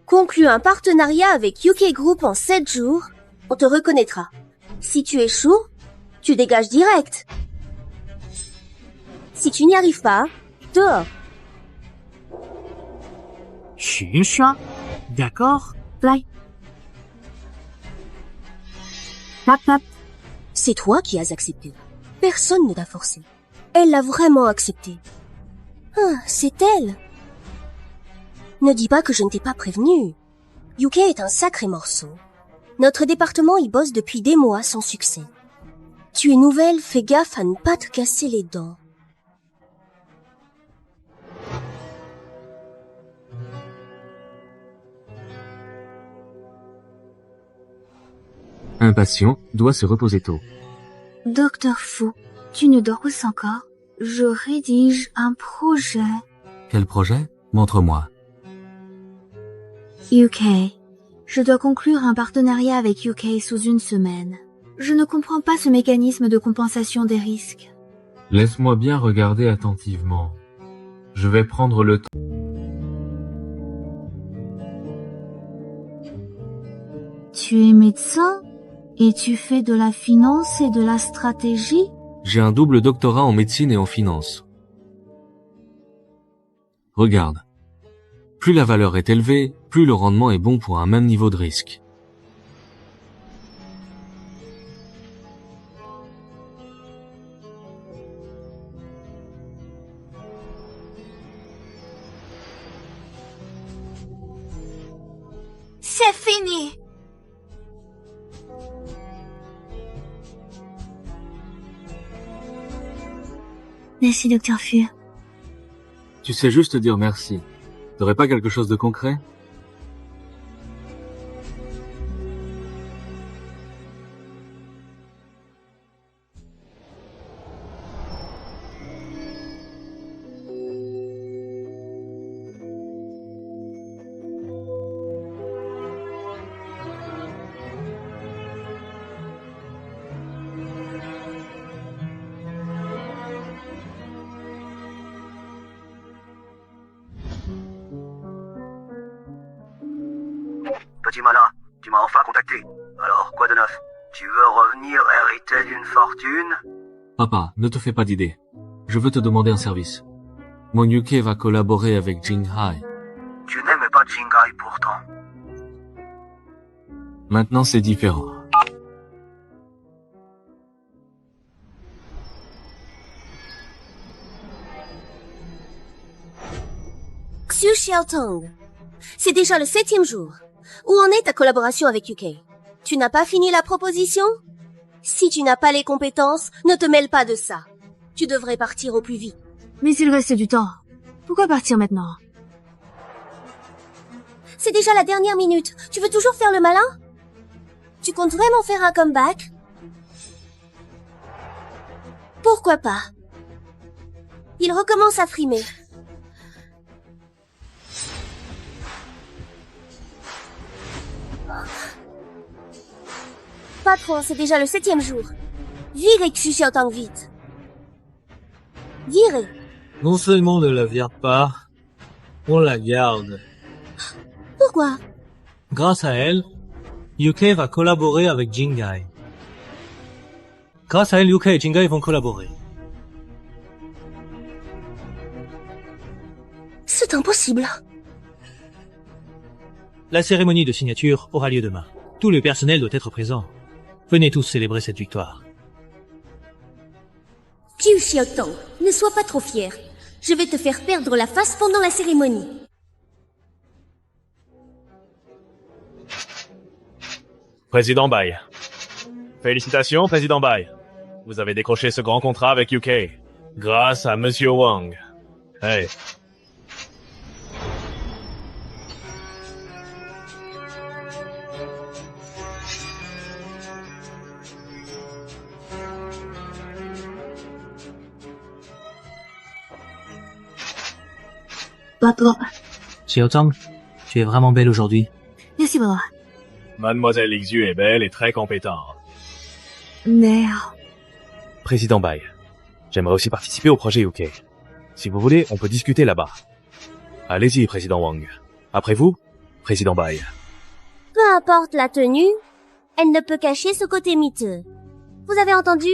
Conclue un partenariat avec UK Group en 7 jours, on te reconnaîtra. Si tu échoues, tu dégages direct. Si tu n'y arrives pas, dehors. Chucha, d'accord. Fly. Tap tap. C'est toi qui as accepté. Personne ne t'a forcé. Elle l'a vraiment accepté. Ah, c'est elle. Ne dis pas que je ne t'ai pas prévenu. UK est un sacré morceau. Notre département y bosse depuis des mois sans succès. Tu es nouvelle, fais gaffe à ne pas te casser les dents. Un patient doit se reposer tôt. Docteur Fu, tu ne dors pas encore? Je rédige un projet. Quel projet? Montre-moi. UK. Je dois conclure un partenariat avec UK sous 1 semaine. Je ne comprends pas ce mécanisme de compensation des risques. Laisse-moi bien regarder attentivement. Je vais prendre le temps. Tu es médecin et tu fais de la finance et de la stratégie? J'ai un double doctorat en médecine et en finance. Regarde. Plus la valeur est élevée, plus le rendement est bon pour un même niveau de risque. C'est fini! Merci, Docteur Fu. Tu sais juste dire merci. T'aurais pas quelque chose de concret? Petit malin, tu m'as enfin contacté. Alors, quoi de neuf? Tu veux revenir hériter d'une fortune? Papa, ne te fais pas d'idée. Je veux te demander un service. Mon Yuke va collaborer avec Jinghai. Tu n'aimes pas Jinghai pourtant. Maintenant, c'est différent. Xu Xiaotong, c'est déjà le 7e jour. Où en est ta collaboration avec UK? Tu n'as pas fini la proposition? Si tu n'as pas les compétences, ne te mêle pas de ça. Tu devrais partir au plus vite. Mais il reste du temps. Pourquoi partir maintenant? C'est déjà la dernière minute. Tu veux toujours faire le malin? Tu comptes vraiment faire un comeback? Pourquoi pas? Il recommence à frimer. Patron, c'est déjà le 7e jour. Virez Xu Xiaotong vite. Virez. Non seulement on ne la vire pas, on la garde. Pourquoi? Grâce à elle, UK va collaborer avec Jinghai. Grâce à elle, UK et Jinghai vont collaborer. C'est impossible. La cérémonie de signature aura lieu demain. Tout le personnel doit être présent. Venez tous célébrer cette victoire. Xu Xiaotong, ne sois pas trop fier. Je vais te faire perdre la face pendant la cérémonie. Président Bai. Félicitations, Président Bai. Vous avez décroché ce grand contrat avec UK. Grâce à Monsieur Wang. Hey. Papa. Xiaotong, tu es vraiment belle aujourd'hui. Merci, papa. Mademoiselle Xu est belle et très compétente. Merde. Président Bai. J'aimerais aussi participer au projet UK. Si vous voulez, on peut discuter là-bas. Allez-y, Président Wang. Après vous, Président Bai. Peu importe la tenue, elle ne peut cacher ce côté miteux. Vous avez entendu?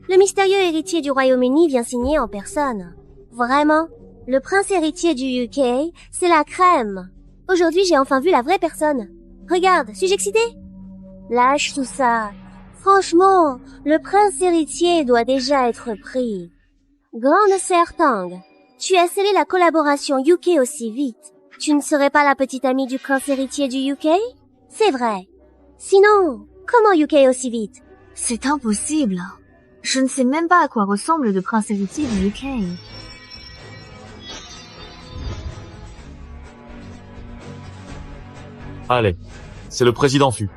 Le mystérieux héritier du Royaume-Uni vient signer en personne. Vraiment? Le prince héritier du UK, c'est la crème. Aujourd'hui, j'ai enfin vu la vraie personne. Regarde, suis-je excitée? Lâche tout ça. Franchement, le prince héritier doit déjà être pris. Grande sœur Tang, tu as scellé la collaboration UK aussi vite. Tu ne serais pas la petite amie du prince héritier du UK? C'est vrai. Sinon, comment UK aussi vite? C'est impossible. Je ne sais même pas à quoi ressemble le prince héritier du UK. Allez, c'est le président Fu.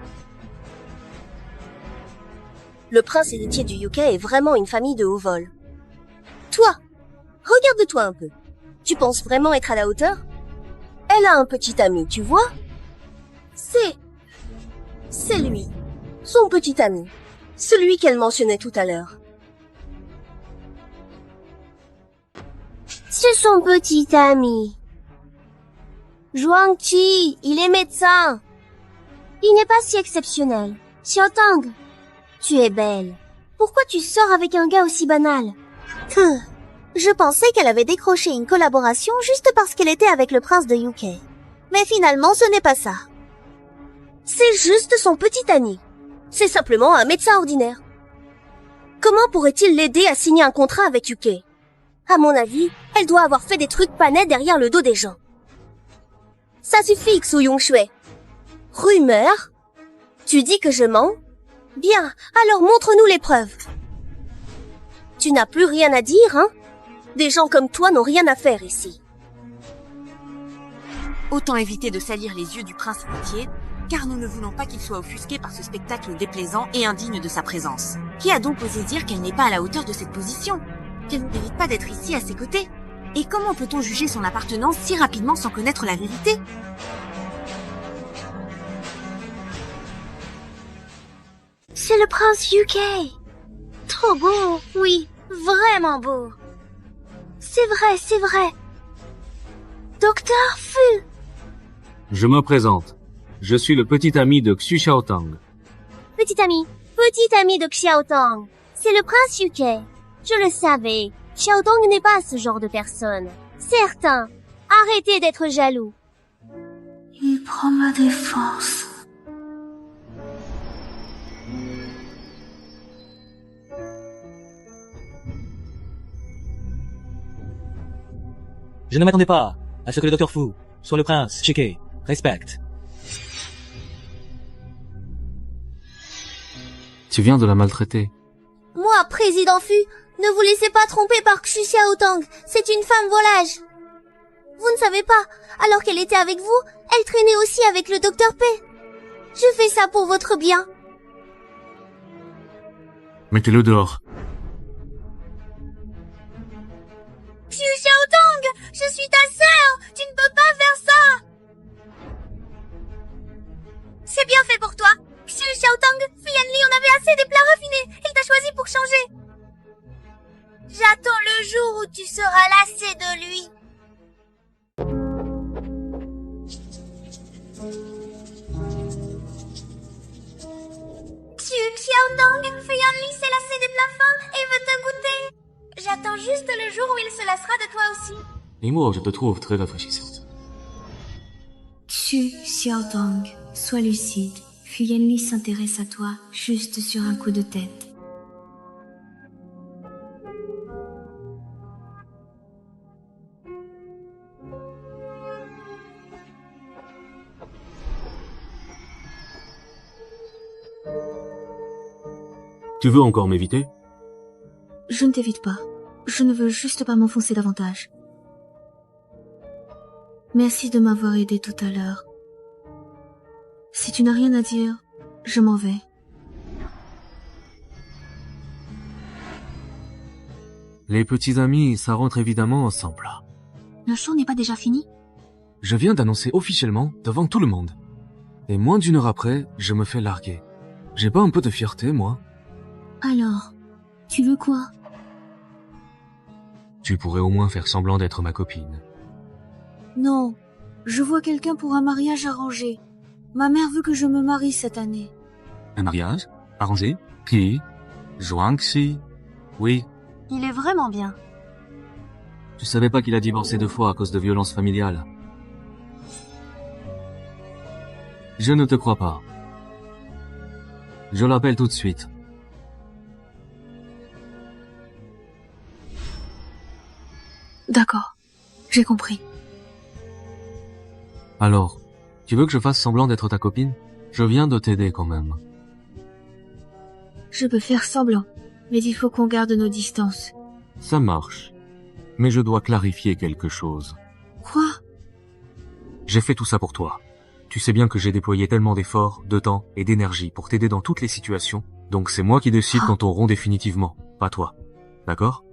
Le prince héritier du UK est vraiment une famille de haut vol. Toi, regarde-toi un peu. Tu penses vraiment être à la hauteur? Elle a un petit ami, tu vois? C'est lui. Son petit ami. Celui qu'elle mentionnait tout à l'heure. C'est son petit ami. Zhuang Qi, il est médecin. Il n'est pas si exceptionnel. Xiaotong, tu es belle. Pourquoi tu sors avec un gars aussi banal? Je pensais qu'elle avait décroché une collaboration juste parce qu'elle était avec le prince de UK. Mais finalement, ce n'est pas ça. C'est juste son petit ami. C'est simplement un médecin ordinaire. Comment pourrait-il l'aider à signer un contrat avec UK? À mon avis, elle doit avoir fait des trucs pas nets derrière le dos des gens. Ça suffit, Xu Yongshui. Rumeur? Tu dis que je mens? Bien, alors montre-nous les preuves. Tu n'as plus rien à dire, hein? Des gens comme toi n'ont rien à faire ici. Autant éviter de salir les yeux du prince héritier, car nous ne voulons pas qu'il soit offusqué par ce spectacle déplaisant et indigne de sa présence. Qui a donc osé dire qu'elle n'est pas à la hauteur de cette position? Qu'elle ne mérite pas d'être ici à ses côtés? Et comment peut-on juger son appartenance si rapidement sans connaître la vérité? C'est le prince UK. Trop beau, oui, vraiment beau. C'est vrai. Docteur Fu. Je me présente. Je suis le petit ami de Xu Xiaotang. Petit ami de Xiaotong. C'est le prince UK. Je le savais. Xiaotong n'est pas ce genre de personne. Certain. Arrêtez d'être jaloux. Il prend ma défense. Je ne m'attendais pas à ce que le docteur Fu soit le prince Chike. Respect. Tu viens de la maltraiter. Moi, président Fu, ne vous laissez pas tromper par Xu Xiaotong. C'est une femme volage. Vous ne savez pas, alors qu'elle était avec vous, elle traînait aussi avec le docteur P. Je fais ça pour votre bien. Mettez-le dehors. Xu Xiaotong, je suis ta sœur, tu ne peux pas faire ça. C'est bien fait pour toi. Xu Xiaotong, Fu Yanli, on avait assez des plats raffinés. Il t'a choisi pour changer. J'attends le jour où tu seras lassé de lui. Xu Xiaotong, Fu Yanli s'est lassé des plats fins et veut te goûter. J'attends juste le jour où il se lassera de toi aussi. Et moi, je te trouve très rafraîchissante. Xu Xiaotong, sois lucide. Fu Yanli s'intéresse à toi juste sur un coup de tête. Tu veux encore m'éviter? Je ne t'évite pas. Je ne veux juste pas m'enfoncer davantage. Merci de m'avoir aidé tout à l'heure. Si tu n'as rien à dire, je m'en vais. Les petits amis, ça rentre évidemment ensemble. Le show n'est pas déjà fini? Je viens d'annoncer officiellement devant tout le monde. Et moins d'une heure après, je me fais larguer. J'ai pas un peu de fierté, moi? Alors, tu veux quoi? Tu pourrais au moins faire semblant d'être ma copine. Non, je vois quelqu'un pour un mariage arrangé. Ma mère veut que je me marie cette année. Un mariage? Arrangé? Qui? Zhuangxi? Oui. Il est vraiment bien. Tu savais pas qu'il a divorcé 2 fois à cause de violences familiales? Je ne te crois pas. Je l'appelle tout de suite. D'accord, j'ai compris. Alors, tu veux que je fasse semblant d'être ta copine? Je viens de t'aider quand même. Je peux faire semblant, mais il faut qu'on garde nos distances. Ça marche. Mais je dois clarifier quelque chose. Quoi? J'ai fait tout ça pour toi. Tu sais bien que j'ai déployé tellement d'efforts, de temps et d'énergie pour t'aider dans toutes les situations, donc c'est moi qui décide quand on rompt définitivement, pas toi. D'accord?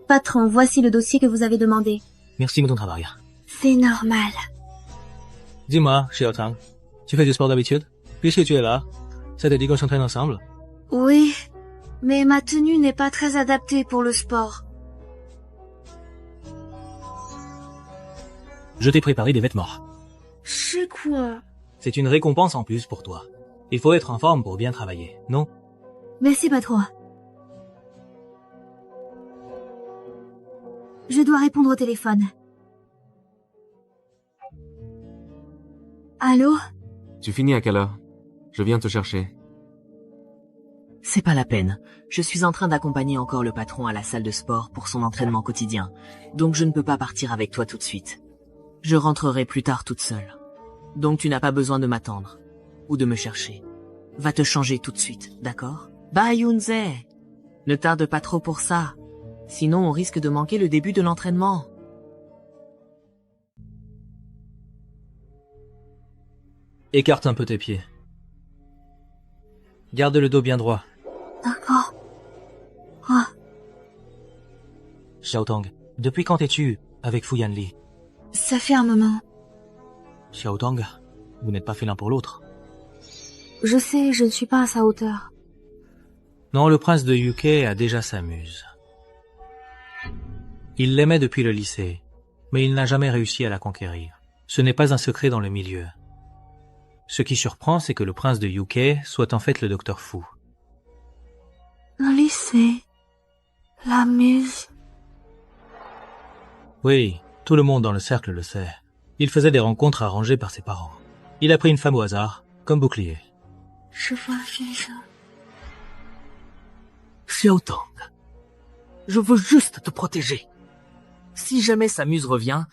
Patron, voici le dossier que vous avez demandé. Merci de ton travail. C'est normal. Dis-moi, Xiaotang, tu fais du sport d'habitude? Puisque tu es là, ça te dit qu'on s'entraîne ensemble? Oui, mais ma tenue n'est pas très adaptée pour le sport. Je t'ai préparé des vêtements. C'est quoi? C'est une récompense en plus pour toi. Il faut être en forme pour bien travailler, non? Merci pas trop. Je dois répondre au téléphone. Allô? Tu finis à quelle heure? Je viens te chercher. C'est pas la peine. Je suis en train d'accompagner encore le patron à la salle de sport pour son entraînement quotidien, donc je ne peux pas partir avec toi tout de suite. Je rentrerai plus tard toute seule. Donc tu n'as pas besoin de m'attendre, ou de me chercher. Va te changer tout de suite, d'accord? Bye Yunze! Ne tarde pas trop pour ça. Sinon on risque de manquer le début de l'entraînement. Écarte un peu tes pieds. Garde le dos bien droit. D'accord. Ah. Xiaotong, depuis quand es-tu avec Fu Yanli? Ça fait un moment. Xiaotong, vous n'êtes pas fait l'un pour l'autre. Je sais, je ne suis pas à sa hauteur. Non, le prince de UK a déjà sa muse. Il l'aimait depuis le lycée, mais il n'a jamais réussi à la conquérir. Ce n'est pas un secret dans le milieu. Ce qui surprend, c'est que le prince de UK soit en fait le docteur Fu. Le lycée. La muse. Oui, tout le monde dans le cercle le sait. Il faisait des rencontres arrangées par ses parents. Il a pris une femme au hasard, comme bouclier. Je vois ça. Xiaotong, je veux juste te protéger. Si jamais sa muse revient,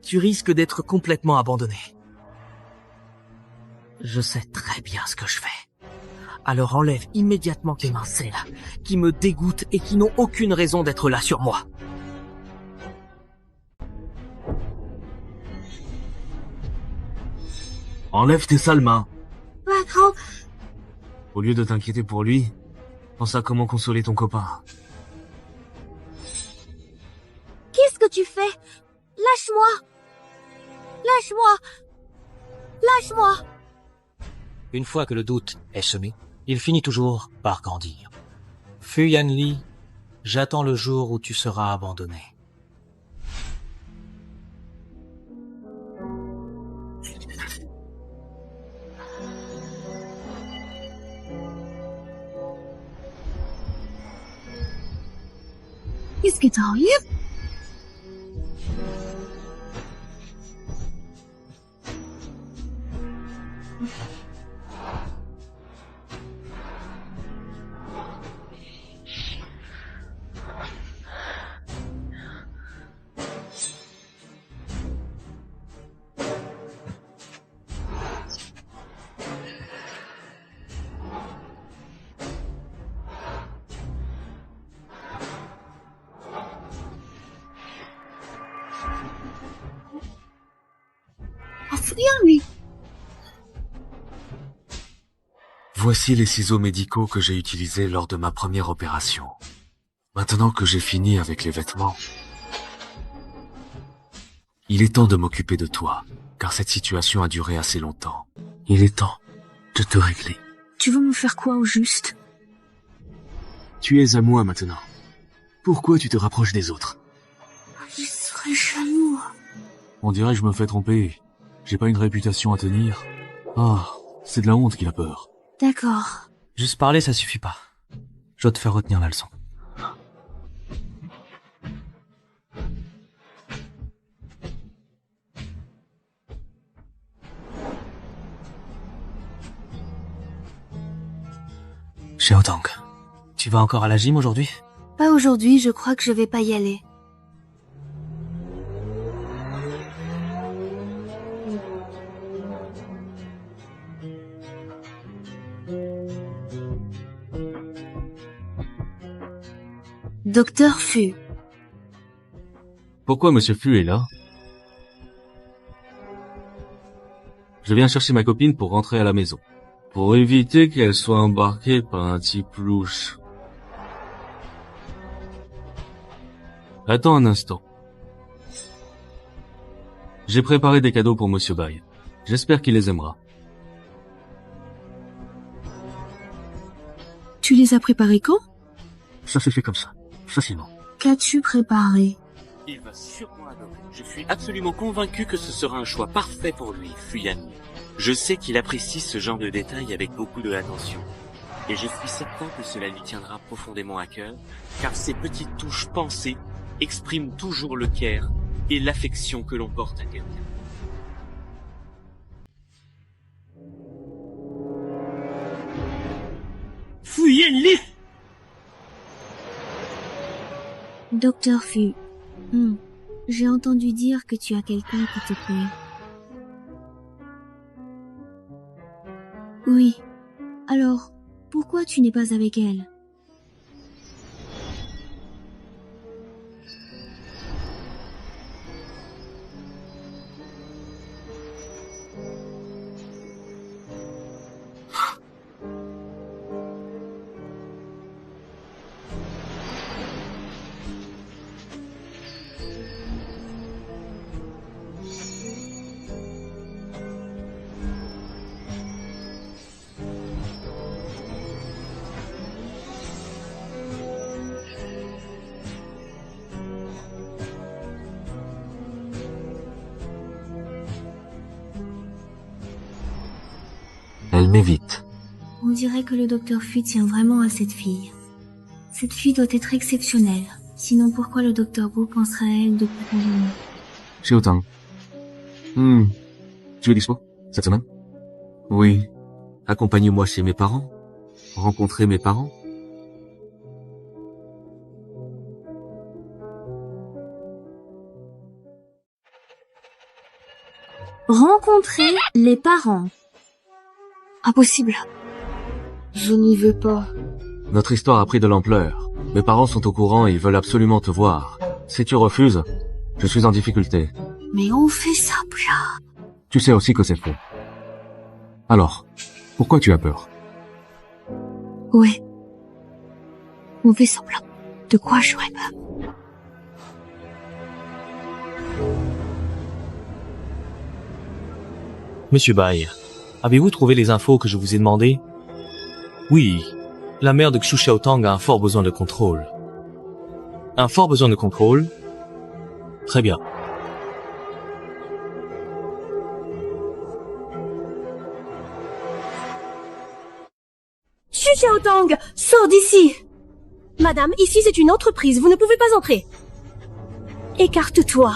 tu risques d'être complètement abandonné. Je sais très bien ce que je fais. Alors enlève immédiatement tes mains sales, qui me dégoûtent et qui n'ont aucune raison d'être là sur moi. Enlève tes sales mains. D'accord. Au lieu de t'inquiéter pour lui, pense à comment consoler ton copain. Qu'est-ce que tu fais? Lâche-moi! Lâche-moi! Lâche-moi! Une fois que le doute est semé, il finit toujours par grandir. Fu Yanli, j'attends le jour où tu seras abandonné. Qu'est-ce qui t'arrive? Lui. Voici les ciseaux médicaux que j'ai utilisés lors de ma première opération. Maintenant que j'ai fini avec les vêtements, il est temps de m'occuper de toi, car cette situation a duré assez longtemps. Il est temps de te régler. Tu veux me faire quoi au juste? Tu es à moi maintenant. Pourquoi tu te rapproches des autres? Je serais jaloux. On dirait que je me fais tromper. J'ai pas une réputation à tenir. Ah, c'est de la honte qu'il a peur. D'accord. Juste parler, ça suffit pas. Je dois te faire retenir la leçon. Xiaotong, tu vas encore à la gym aujourd'hui? Pas aujourd'hui, je crois que je vais pas y aller. Docteur Fu. Pourquoi Monsieur Fu est là? Je viens chercher ma copine pour rentrer à la maison. Pour éviter qu'elle soit embarquée par un type louche. Attends un instant. J'ai préparé des cadeaux pour Monsieur Bai. J'espère qu'il les aimera. Tu les as préparés quand? Ça s'est fait comme ça, facilement. Qu'as-tu préparé? Il va sûrement adorer. Je suis absolument convaincu que ce sera un choix parfait pour lui, Fu Yanli. Je sais qu'il apprécie ce genre de détails avec beaucoup de attention. Et je suis certain que cela lui tiendra profondément à cœur, car ces petites touches pensées expriment toujours le care et l'affection que l'on porte à quelqu'un. Fuyez-les! Docteur Fu, j'ai entendu dire que tu as quelqu'un qui te plaît. Oui. Alors, pourquoi tu n'es pas avec elle? Elle m'évite. On dirait que le docteur Fu tient vraiment à cette fille. Cette fille doit être exceptionnelle. Sinon, pourquoi le docteur Wu penserait à elle depuis toujours? Xiaotang. Tu es dispo cette semaine? Oui. Accompagne-moi chez mes parents. Rencontrer mes parents. Rencontrer les parents. Impossible. Je n'y vais pas. Notre histoire a pris de l'ampleur. Mes parents sont au courant et ils veulent absolument te voir. Si tu refuses, je suis en difficulté. Mais on fait semblant. Tu sais aussi que c'est faux. Alors, pourquoi tu as peur? Ouais. On fait semblant. De quoi j'aurais peur? Monsieur Bai, avez-vous trouvé les infos que je vous ai demandées? Oui, la mère de Xu Xiaotang a un fort besoin de contrôle. Un fort besoin de contrôle? Très bien. Xu Xiaotang, sors d'ici! Madame, ici c'est une entreprise, vous ne pouvez pas entrer. Écarte-toi.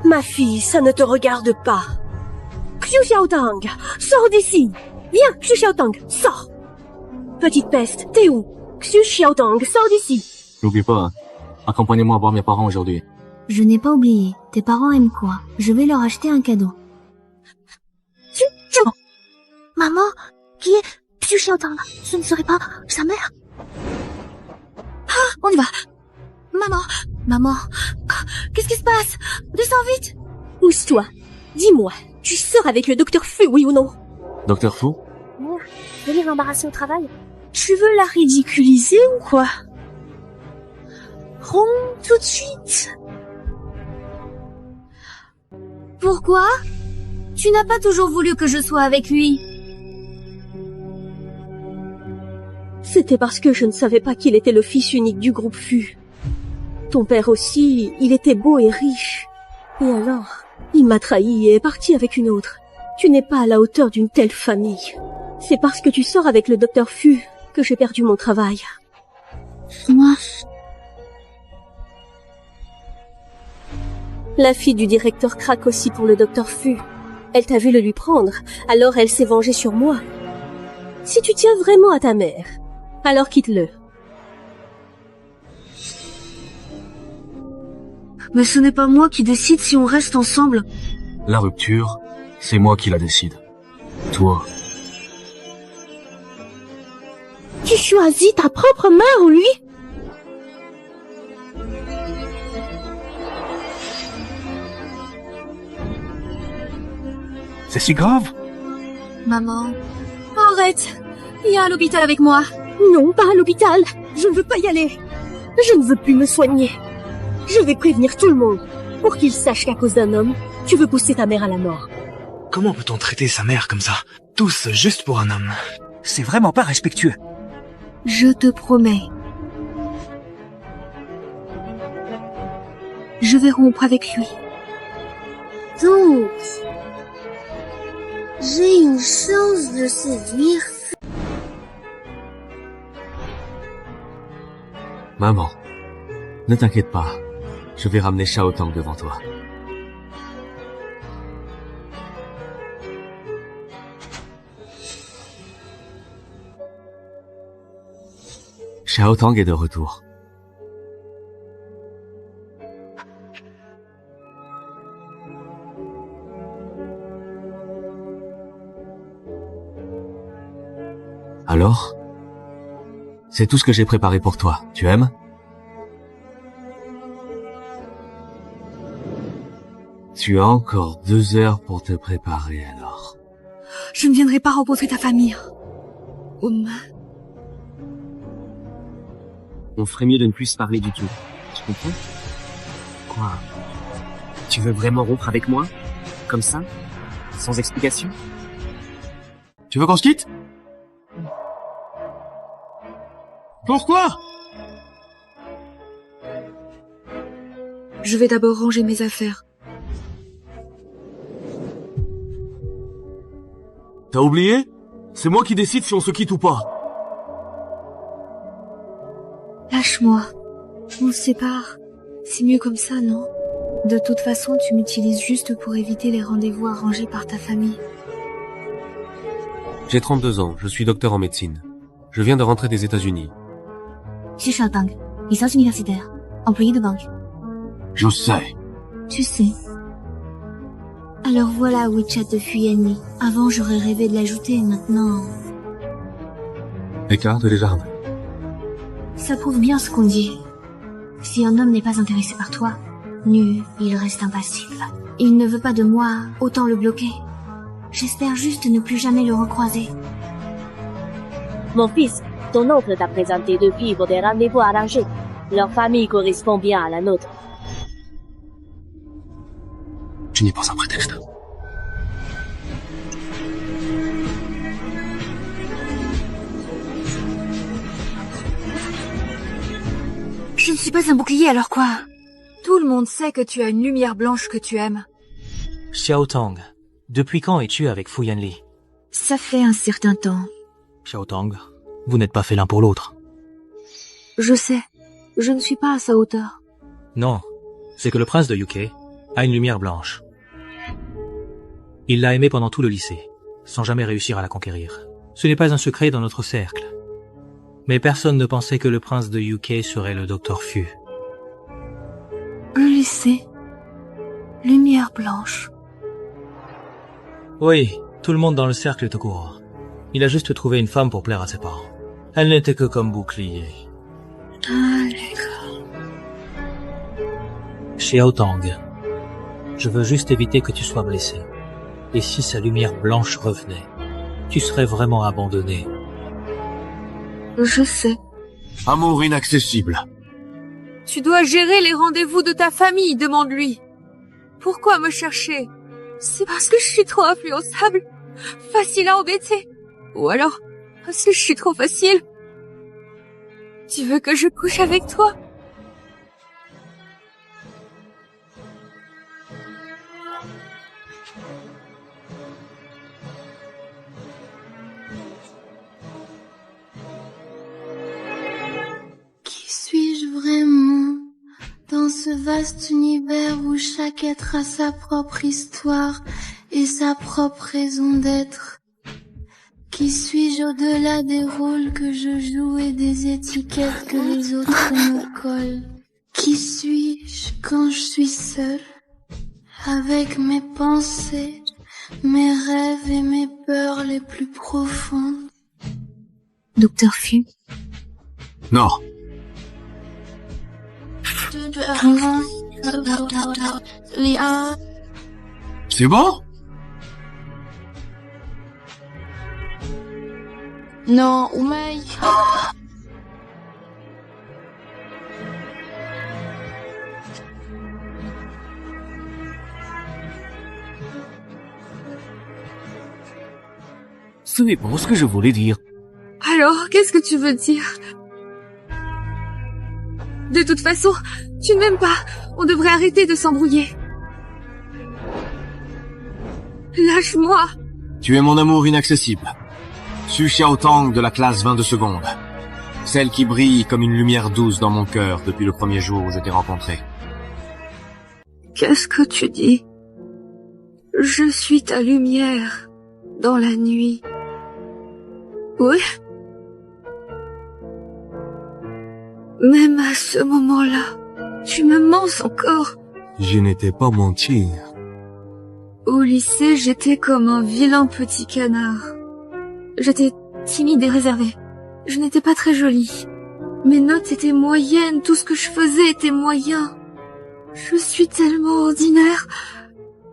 Ma fille, ça ne te regarde pas. Xu Xiaotang, sors d'ici! Viens, Xu Xiaotang, sors! Petite peste, t'es où? Xu Xiaotang, sors d'ici! N'oublie pas, accompagnez-moi voir mes parents aujourd'hui. Je n'ai pas oublié. Tes parents aiment quoi? Je vais leur acheter un cadeau. Maman, qui est Xu Xiaotang? Ce ne serait pas sa mère? Ah, on y va. Maman, qu'est-ce qui se passe? Descends vite. Pousse-toi. Dis-moi, tu sors avec le docteur Fu, oui ou non? Docteur Fu? Mère, venir l'embarrasser au travail? Tu veux la ridiculiser ou quoi? Rentre tout de suite. Pourquoi? Tu n'as pas toujours voulu que je sois avec lui. C'était parce que je ne savais pas qu'il était le fils unique du groupe Fu. Ton père aussi, il était beau et riche. Et alors, il m'a trahi et est parti avec une autre. Tu n'es pas à la hauteur d'une telle famille. C'est parce que tu sors avec le docteur Fu que j'ai perdu mon travail. Moi. La fille du directeur craque aussi pour le docteur Fu. Elle t'a vu le lui prendre, alors elle s'est vengée sur moi. Si tu tiens vraiment à ta mère, alors quitte-le. Mais ce n'est pas moi qui décide si on reste ensemble. La rupture, c'est moi qui la décide. Toi. Tu choisis ta propre mère ou lui? C'est si grave? Maman. Arrête. Viens à l'hôpital avec moi. Non, pas à l'hôpital. Je ne veux pas y aller. Je ne veux plus me soigner. Je vais prévenir tout le monde pour qu'ils sachent qu'à cause d'un homme, tu veux pousser ta mère à la mort. Comment peut-on traiter sa mère comme ça? Tous juste pour un homme. C'est vraiment pas respectueux. Je te promets. Je vais rompre avec lui. Donc, J'ai une chance de séduire. Maman, ne t'inquiète pas. Je vais ramener Xiaotang devant toi. Xiaotang est de retour. Alors? C'est tout ce que j'ai préparé pour toi. Tu aimes? Tu as encore 2 heures pour te préparer alors. Je ne viendrai pas rencontrer ta famille. On ferait mieux de ne plus se parler du tout. Tu comprends? Quoi? Tu veux vraiment rompre avec moi? Comme ça? Sans explication? Tu veux qu'on se quitte? Pourquoi? Je vais d'abord ranger mes affaires. T'as oublié? C'est moi qui décide si on se quitte ou pas. Lâche-moi. On se sépare. C'est mieux comme ça, non? De toute façon, tu m'utilises juste pour éviter les rendez-vous arrangés par ta famille. J'ai 32 ans, je suis docteur en médecine. Je viens de rentrer des États-Unis. Je suis Xiaotang, licence universitaire, employé de banque. Je sais. Tu sais. Alors voilà WeChat de Fuyenli. Avant, j'aurais rêvé de l'ajouter, maintenant... Écart de jardins. Ça prouve bien ce qu'on dit. Si un homme n'est pas intéressé par toi, nu, il reste impassible. Il ne veut pas de moi, autant le bloquer. J'espère juste ne plus jamais le recroiser. Mon fils, ton oncle t'a présenté 2 filles pour des rendez-vous arrangés. Leur famille correspond bien à la nôtre. Tu n'es pas un prétexte. Je ne suis pas un bouclier, alors quoi? Tout le monde sait que tu as une lumière blanche que tu aimes. Xiaotang, depuis quand es-tu avec Fu Yanli? Ça fait un certain temps. Xiaotang, vous n'êtes pas fait l'un pour l'autre. Je sais. Je ne suis pas à sa hauteur. Non, c'est que le prince de UK a une lumière blanche. Il l'a aimée pendant tout le lycée, sans jamais réussir à la conquérir. Ce n'est pas un secret dans notre cercle. Mais personne ne pensait que le prince de UK serait le Dr. Fu. Le lycée. Lumière blanche. Oui, tout le monde dans le cercle est au courant. Il a juste trouvé une femme pour plaire à ses parents. Elle n'était que comme bouclier. Ah, d'accord. Xiaotang, je veux juste éviter que tu sois blessé. Et si sa lumière blanche revenait, tu serais vraiment abandonné. Je sais. Amour inaccessible. Tu dois gérer les rendez-vous de ta famille, demande-lui. Pourquoi me chercher? C'est parce que je suis trop influençable, facile à embêter. Ou alors, parce que je suis trop facile. Tu veux que je couche avec toi? Qui suis-je vraiment dans ce vaste univers où chaque être a sa propre histoire et sa propre raison d'être? Qui suis-je au-delà des rôles que je joue et des étiquettes que les autres me collent? Qui suis-je quand je suis seule, avec mes pensées, mes rêves et mes peurs les plus profondes? Dr. Fu. Non. C'est bon? Non, Oumei. Ce n'est pas ce que je voulais dire. Alors, qu'est-ce que tu veux dire? De toute façon, tu ne m'aimes pas. On devrait arrêter de s'embrouiller. Lâche-moi. Tu es mon amour inaccessible. Su Xiaotang de la classe 22 secondes. Celle qui brille comme une lumière douce dans mon cœur depuis le premier jour où je t'ai rencontré. Qu'est-ce que tu dis? Je suis ta lumière dans la nuit. Oui. Même à ce moment-là, tu me mens encore. Je n'étais pas menti. Au lycée, j'étais comme un vilain petit canard. J'étais timide et réservée. Je n'étais pas très jolie. Mes notes étaient moyennes, tout ce que je faisais était moyen. Je suis tellement ordinaire.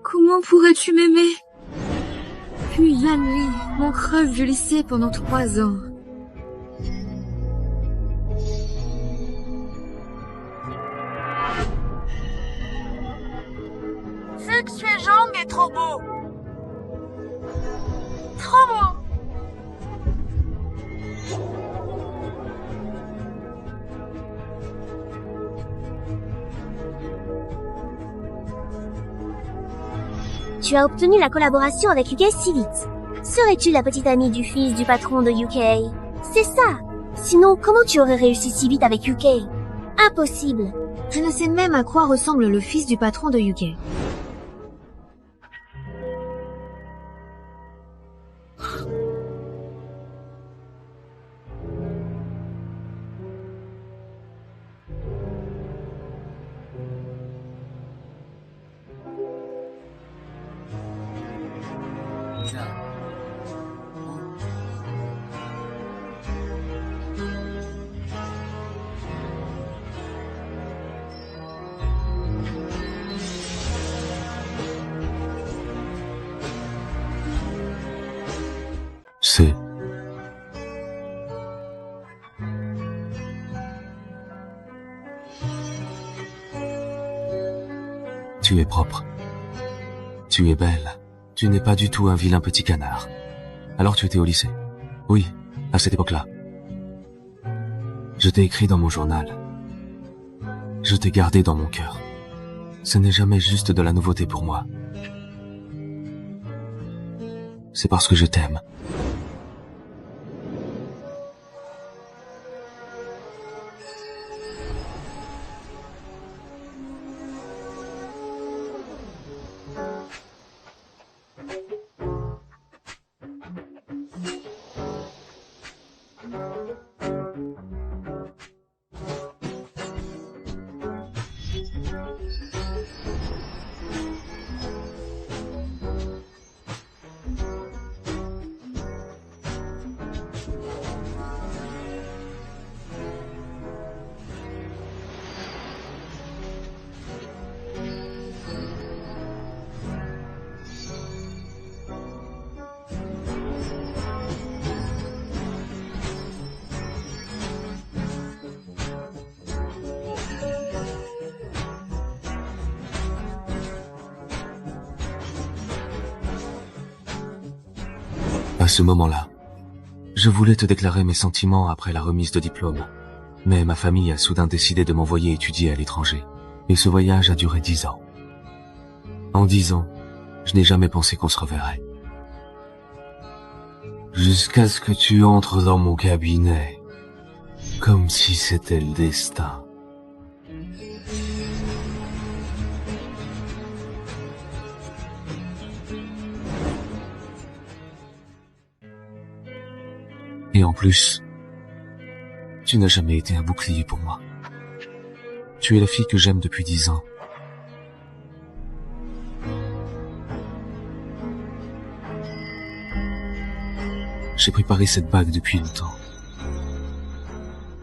Comment pourrais-tu m'aimer? Puis Yanli, mon crush du lycée pendant 3 ans. Fuck Suejong est trop beau. Trop beau. Tu as obtenu la collaboration avec UK si vite. Serais-tu la petite amie du fils du patron de UK? C'est ça. Sinon, comment tu aurais réussi si vite avec UK? Impossible. Je ne sais même à quoi ressemble le fils du patron de UK. C'est... Tu es propre. Tu es belle. Tu n'es pas du tout un vilain petit canard. Alors tu étais au lycée? Oui, à cette époque-là. Je t'ai écrit dans mon journal. Je t'ai gardé dans mon cœur. Ce n'est jamais juste de la nouveauté pour moi. C'est parce que je t'aime. À ce moment-là, je voulais te déclarer mes sentiments après la remise de diplôme. Mais ma famille a soudain décidé de m'envoyer étudier à l'étranger. Et ce voyage a duré 10 ans. En 10 ans, je n'ai jamais pensé qu'on se reverrait. Jusqu'à ce que tu entres dans mon cabinet. Comme si c'était le destin. Et en plus, tu n'as jamais été un bouclier pour moi. Tu es la fille que j'aime depuis 10 ans. J'ai préparé cette bague depuis longtemps.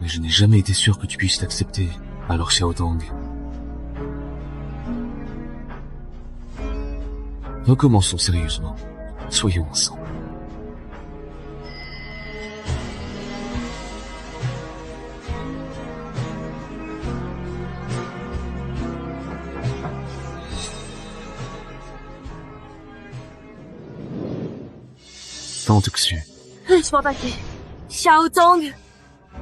Mais je n'ai jamais été sûr que tu puisses l'accepter, alors Xiaotang. Recommençons sérieusement. Soyons ensemble. Tante Xu. Laisse-moi passer. Xiaotang,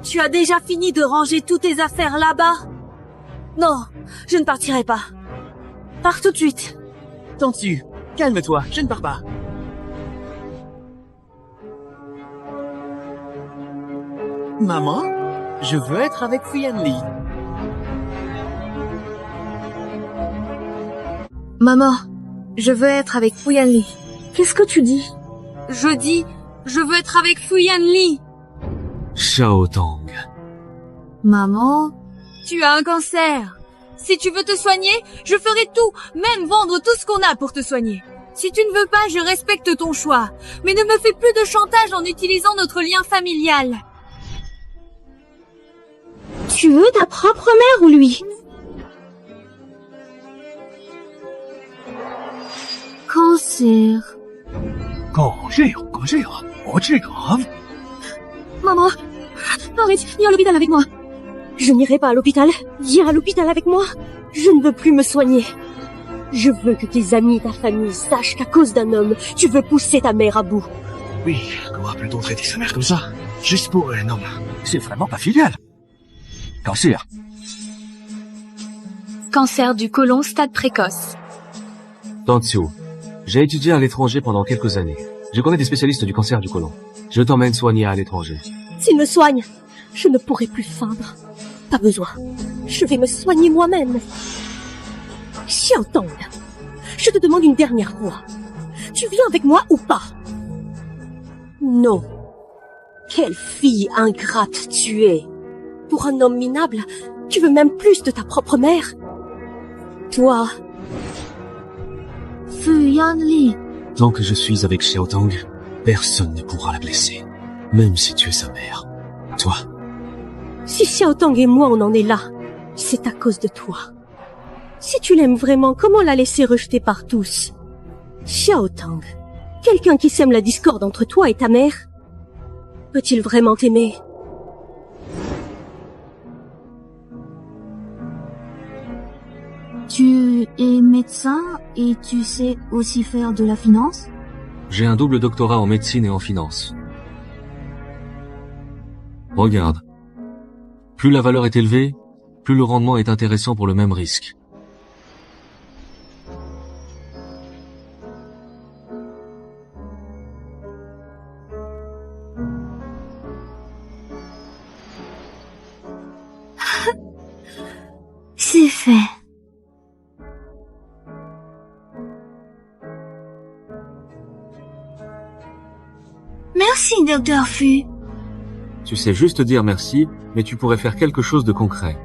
tu as déjà fini de ranger toutes tes affaires là-bas? Non, je ne partirai pas. Pars tout de suite. Tante Xu, calme-toi, je ne pars pas. Maman, je veux être avec Fu Yanli. Maman, je veux être avec Fu Yanli. Qu'est-ce que tu dis? Je dis, je veux être avec Fu Yanli. Xiao Tang. Maman, tu as un cancer. Si tu veux te soigner, je ferai tout, même vendre tout ce qu'on a pour te soigner. Si tu ne veux pas, je respecte ton choix. Mais ne me fais plus de chantage en utilisant notre lien familial. Tu veux ta propre mère ou lui? Cancer. Maman, arrête, viens à l'hôpital avec moi. Je n'irai pas à l'hôpital. Viens à l'hôpital avec moi. Je ne veux plus me soigner. Je veux que tes amis, ta famille sachent qu'à cause d'un homme, tu veux pousser ta mère à bout. Oui, comment peut-on traiter sa mère comme ça? Juste pour un homme. C'est vraiment pas filial. Cancer. Cancer du côlon stade précoce. Tanzio, j'ai étudié à l'étranger pendant quelques années. Je connais des spécialistes du cancer du côlon. Je t'emmène soigner à l'étranger. S'il me soigne, je ne pourrai plus feindre. Pas besoin. Je vais me soigner moi-même. Xiao Tang, je te demande une dernière fois. Tu viens avec moi ou pas? Non. Quelle fille ingrate tu es. Pour un homme minable, tu veux même plus de ta propre mère. Toi... Fu Yanli. Tant que je suis avec Xiao Tang, personne ne pourra la blesser. Même si tu es sa mère. Toi. Si Xiao Tang et moi on en est là, c'est à cause de toi. Si tu l'aimes vraiment, comment la laisser rejeter par tous? Xiao Tang, quelqu'un qui sème la discorde entre toi et ta mère, peut-il vraiment t'aimer? Tu es médecin et tu sais aussi faire de la finance? J'ai un double doctorat en médecine et en finance. Regarde. Plus la valeur est élevée, plus le rendement est intéressant pour le même risque. C'est fait. Merci, Dr. Fu. Tu sais juste dire merci, mais tu pourrais faire quelque chose de concret.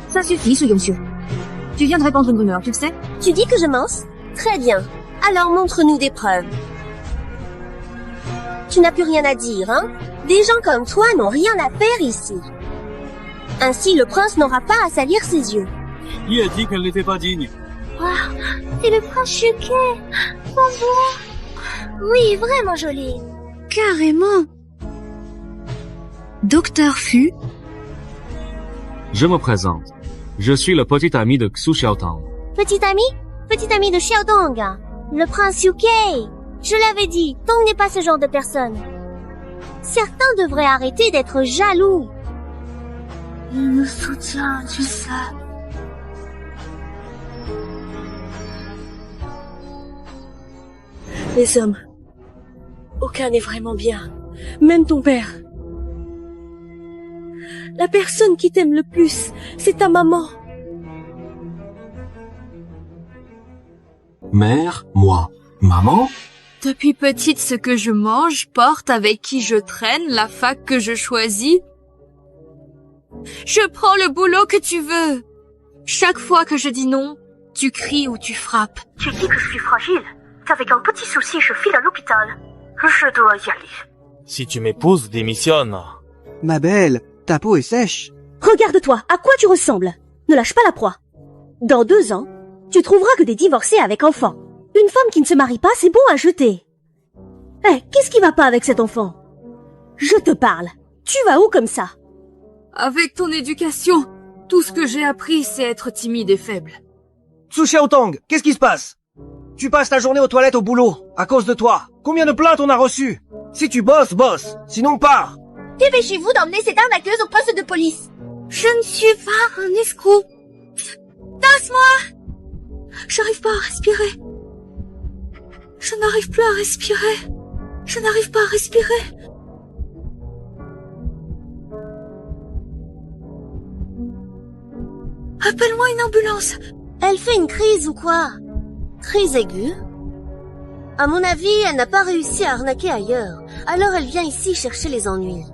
Ça suffit, Su Yongxiu. Tu viens de répandre une rumeur, tu le sais? Tu dis que je mens? Très bien. Alors montre-nous des preuves. Tu n'as plus rien à dire, hein? Des gens comme toi n'ont rien à faire ici. Ainsi, le prince n'aura pas à salir ses yeux. Qui a dit qu'elle n'était pas digne? Waouh, c'est le prince Chuquet. Bonjour. Oui, vraiment joli. Carrément. Dr. Fu. Je me présente. Je suis le petit ami de Xu Xiaotang. Petit ami de Xiaodong. Le prince Yuke. Je l'avais dit, Tong n'est pas ce genre de personne. Certains devraient arrêter d'être jaloux. Il me soutient, tu sais. Les hommes, aucun n'est vraiment bien. Même ton père. La personne qui t'aime le plus, c'est ta maman. Mère, moi. Maman? Depuis petite, ce que je mange, porte, avec qui je traîne, la fac que je choisis. Je prends le boulot que tu veux. Chaque fois que je dis non, tu cries ou tu frappes. Tu dis que je suis fragile, qu'avec un petit souci, je file à l'hôpital. Je dois y aller. Si tu m'épouses, démissionne. Ma belle, ta peau est sèche. Regarde-toi, à quoi tu ressembles? Ne lâche pas la proie. Dans 2 ans, tu trouveras que des divorcés avec enfants. Une femme qui ne se marie pas, c'est bon à jeter. Qu'est-ce qui va pas avec cet enfant? Je te parle. Tu vas où comme ça? Avec ton éducation, Tout ce que j'ai appris, c'est être timide et faible. Xu Xiaotong, qu'est-ce qui se passe? Tu passes ta journée aux toilettes au boulot, à cause de toi. Combien de plaintes on a reçues? Si tu bosses, bosse. Sinon, pars. Dépêchez-vous d'emmener cette arnaqueuse au poste de police. Je ne suis pas un escroc. Tasse-moi! J'arrive pas à respirer. Je n'arrive plus à respirer. Je n'arrive pas à respirer. Appelle-moi une ambulance. Elle fait une crise ou quoi? Crise aiguë? À mon avis, elle n'a pas réussi à arnaquer ailleurs. Alors elle vient ici chercher les ennuis.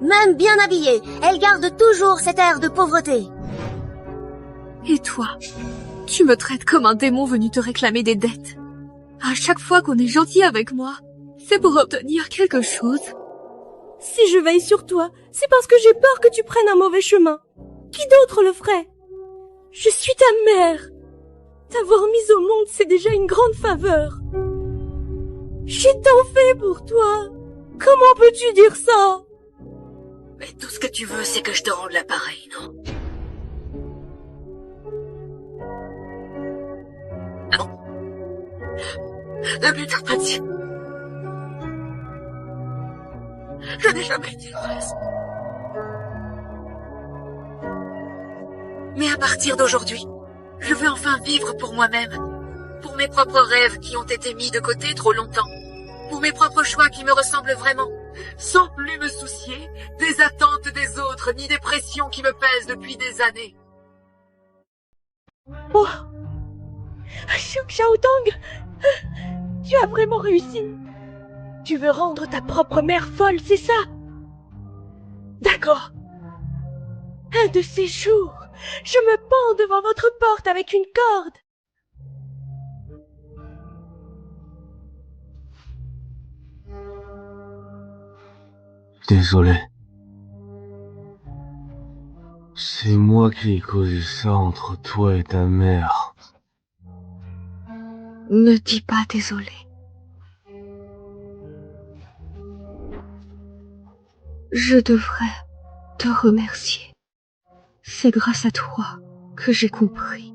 Même bien habillée, elle garde toujours cet air de pauvreté. Et toi, tu me traites comme un démon venu te réclamer des dettes. À chaque fois qu'on est gentil avec moi, c'est pour obtenir quelque chose. Si je veille sur toi, c'est parce que j'ai peur que tu prennes un mauvais chemin. Qui d'autre le ferait? Je suis ta mère. T'avoir mise au monde, c'est déjà une grande faveur. J'ai tant fait pour toi. Comment peux-tu dire ça? Mais tout ce que tu veux, c'est que je te rende l'appareil, non? Non. Ne plus tard pas dessus. Je n'ai jamais été heureuse. Mais à partir d'aujourd'hui, je veux enfin vivre pour moi-même, pour mes propres rêves qui ont été mis de côté trop longtemps, pour mes propres choix qui me ressemblent vraiment, sans plus me soucier des attentes des autres ni des pressions qui me pèsent depuis des années. Oh, Xu Xiaotong, tu as vraiment réussi. Tu veux rendre ta propre mère folle, c'est ça? D'accord. Un de ces jours, je me pends devant votre porte avec une corde. Désolé. C'est moi qui ai causé ça entre toi et ta mère. Ne dis pas désolé. Je devrais te remercier. C'est grâce à toi que j'ai compris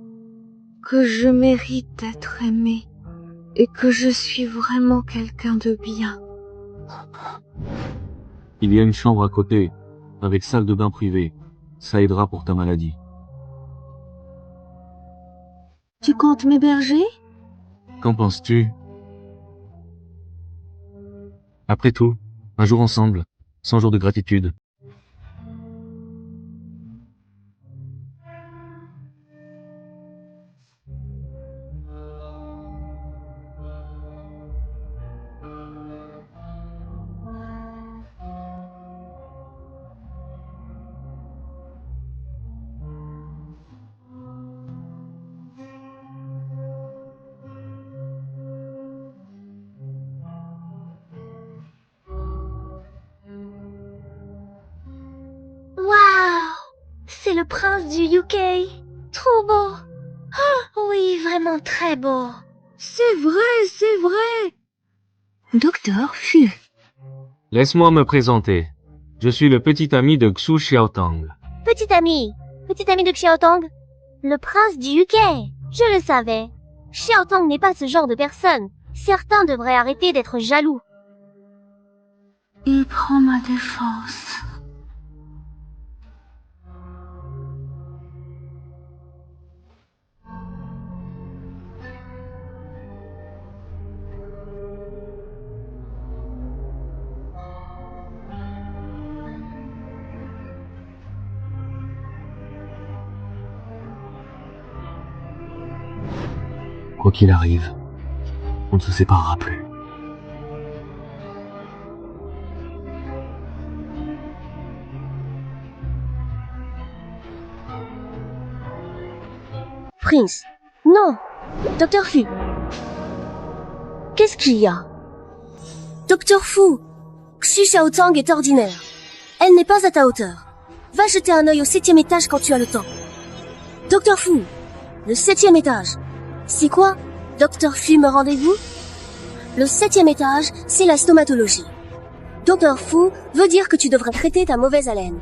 que je mérite d'être aimée et que je suis vraiment quelqu'un de bien. Il y a une chambre à côté, avec salle de bain privée. Ça aidera pour ta maladie. Tu comptes m'héberger? Qu'en penses-tu? Après tout, un jour ensemble, 100 jours de gratitude. Waouh! C'est le prince du UK. Trop beau. Ah, oui, vraiment très beau. C'est vrai, c'est vrai. Docteur Fu. Laisse-moi me présenter. Je suis le petit ami de Xu Xiaotong. Petit ami de Xiaotong. Le prince du UK. Je le savais. Xiaotong n'est pas ce genre de personne. Certains devraient arrêter d'être jaloux. Il prend ma défense. Quoi qu'il arrive, on ne se séparera plus. Prince. Non. Docteur Fu. Qu'est-ce qu'il y a? Docteur Fu. Xu Xiaotong est ordinaire. Elle n'est pas à ta hauteur. Va jeter un œil au 7e étage quand tu as le temps. Docteur Fu. Le 7e étage. C'est quoi? Docteur Fu me rendez-vous? Le 7e étage, c'est la stomatologie. Dr Fu veut dire que tu devrais traiter ta mauvaise haleine.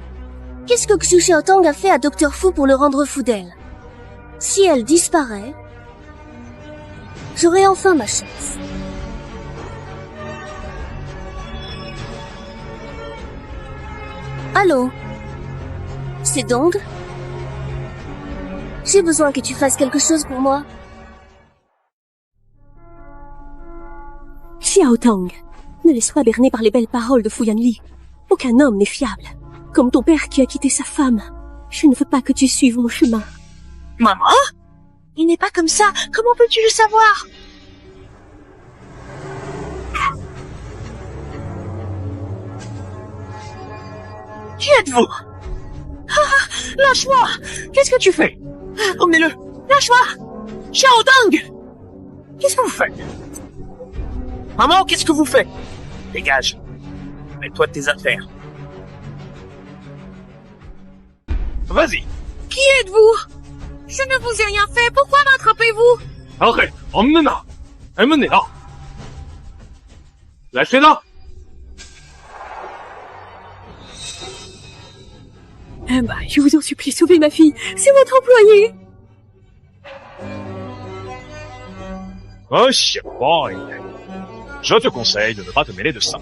Qu'est-ce que Xu Xiaotang a fait à Dr Fu pour le rendre fou d'elle? Si elle disparaît, j'aurai enfin ma chance. Allô? C'est Dong? J'ai besoin que tu fasses quelque chose pour moi. Xiaotang, ne laisse pas berner par les belles paroles de Fu Yanli. Aucun homme n'est fiable. Comme ton père qui a quitté sa femme. Je ne veux pas que tu suives mon chemin. Maman? Il n'est pas comme ça. Comment peux-tu le savoir? Qui êtes-vous? Lâche-moi! Qu'est-ce que tu fais? Emmenez-le! Lâche-moi! Xiaotang! Qu'est-ce que vous faites? Maman, qu'est-ce que vous faites? Dégage. Mets-toi de tes affaires. Vas-y. Qui êtes-vous? Je ne vous ai rien fait. Pourquoi m'attrapez-vous? Arrête! Emmenez-la! Emmenez-la! Lâchez-la! Je vous en supplie, sauvez ma fille. C'est votre employé. Oh, shit boy! Je te conseille de ne pas te mêler de ça.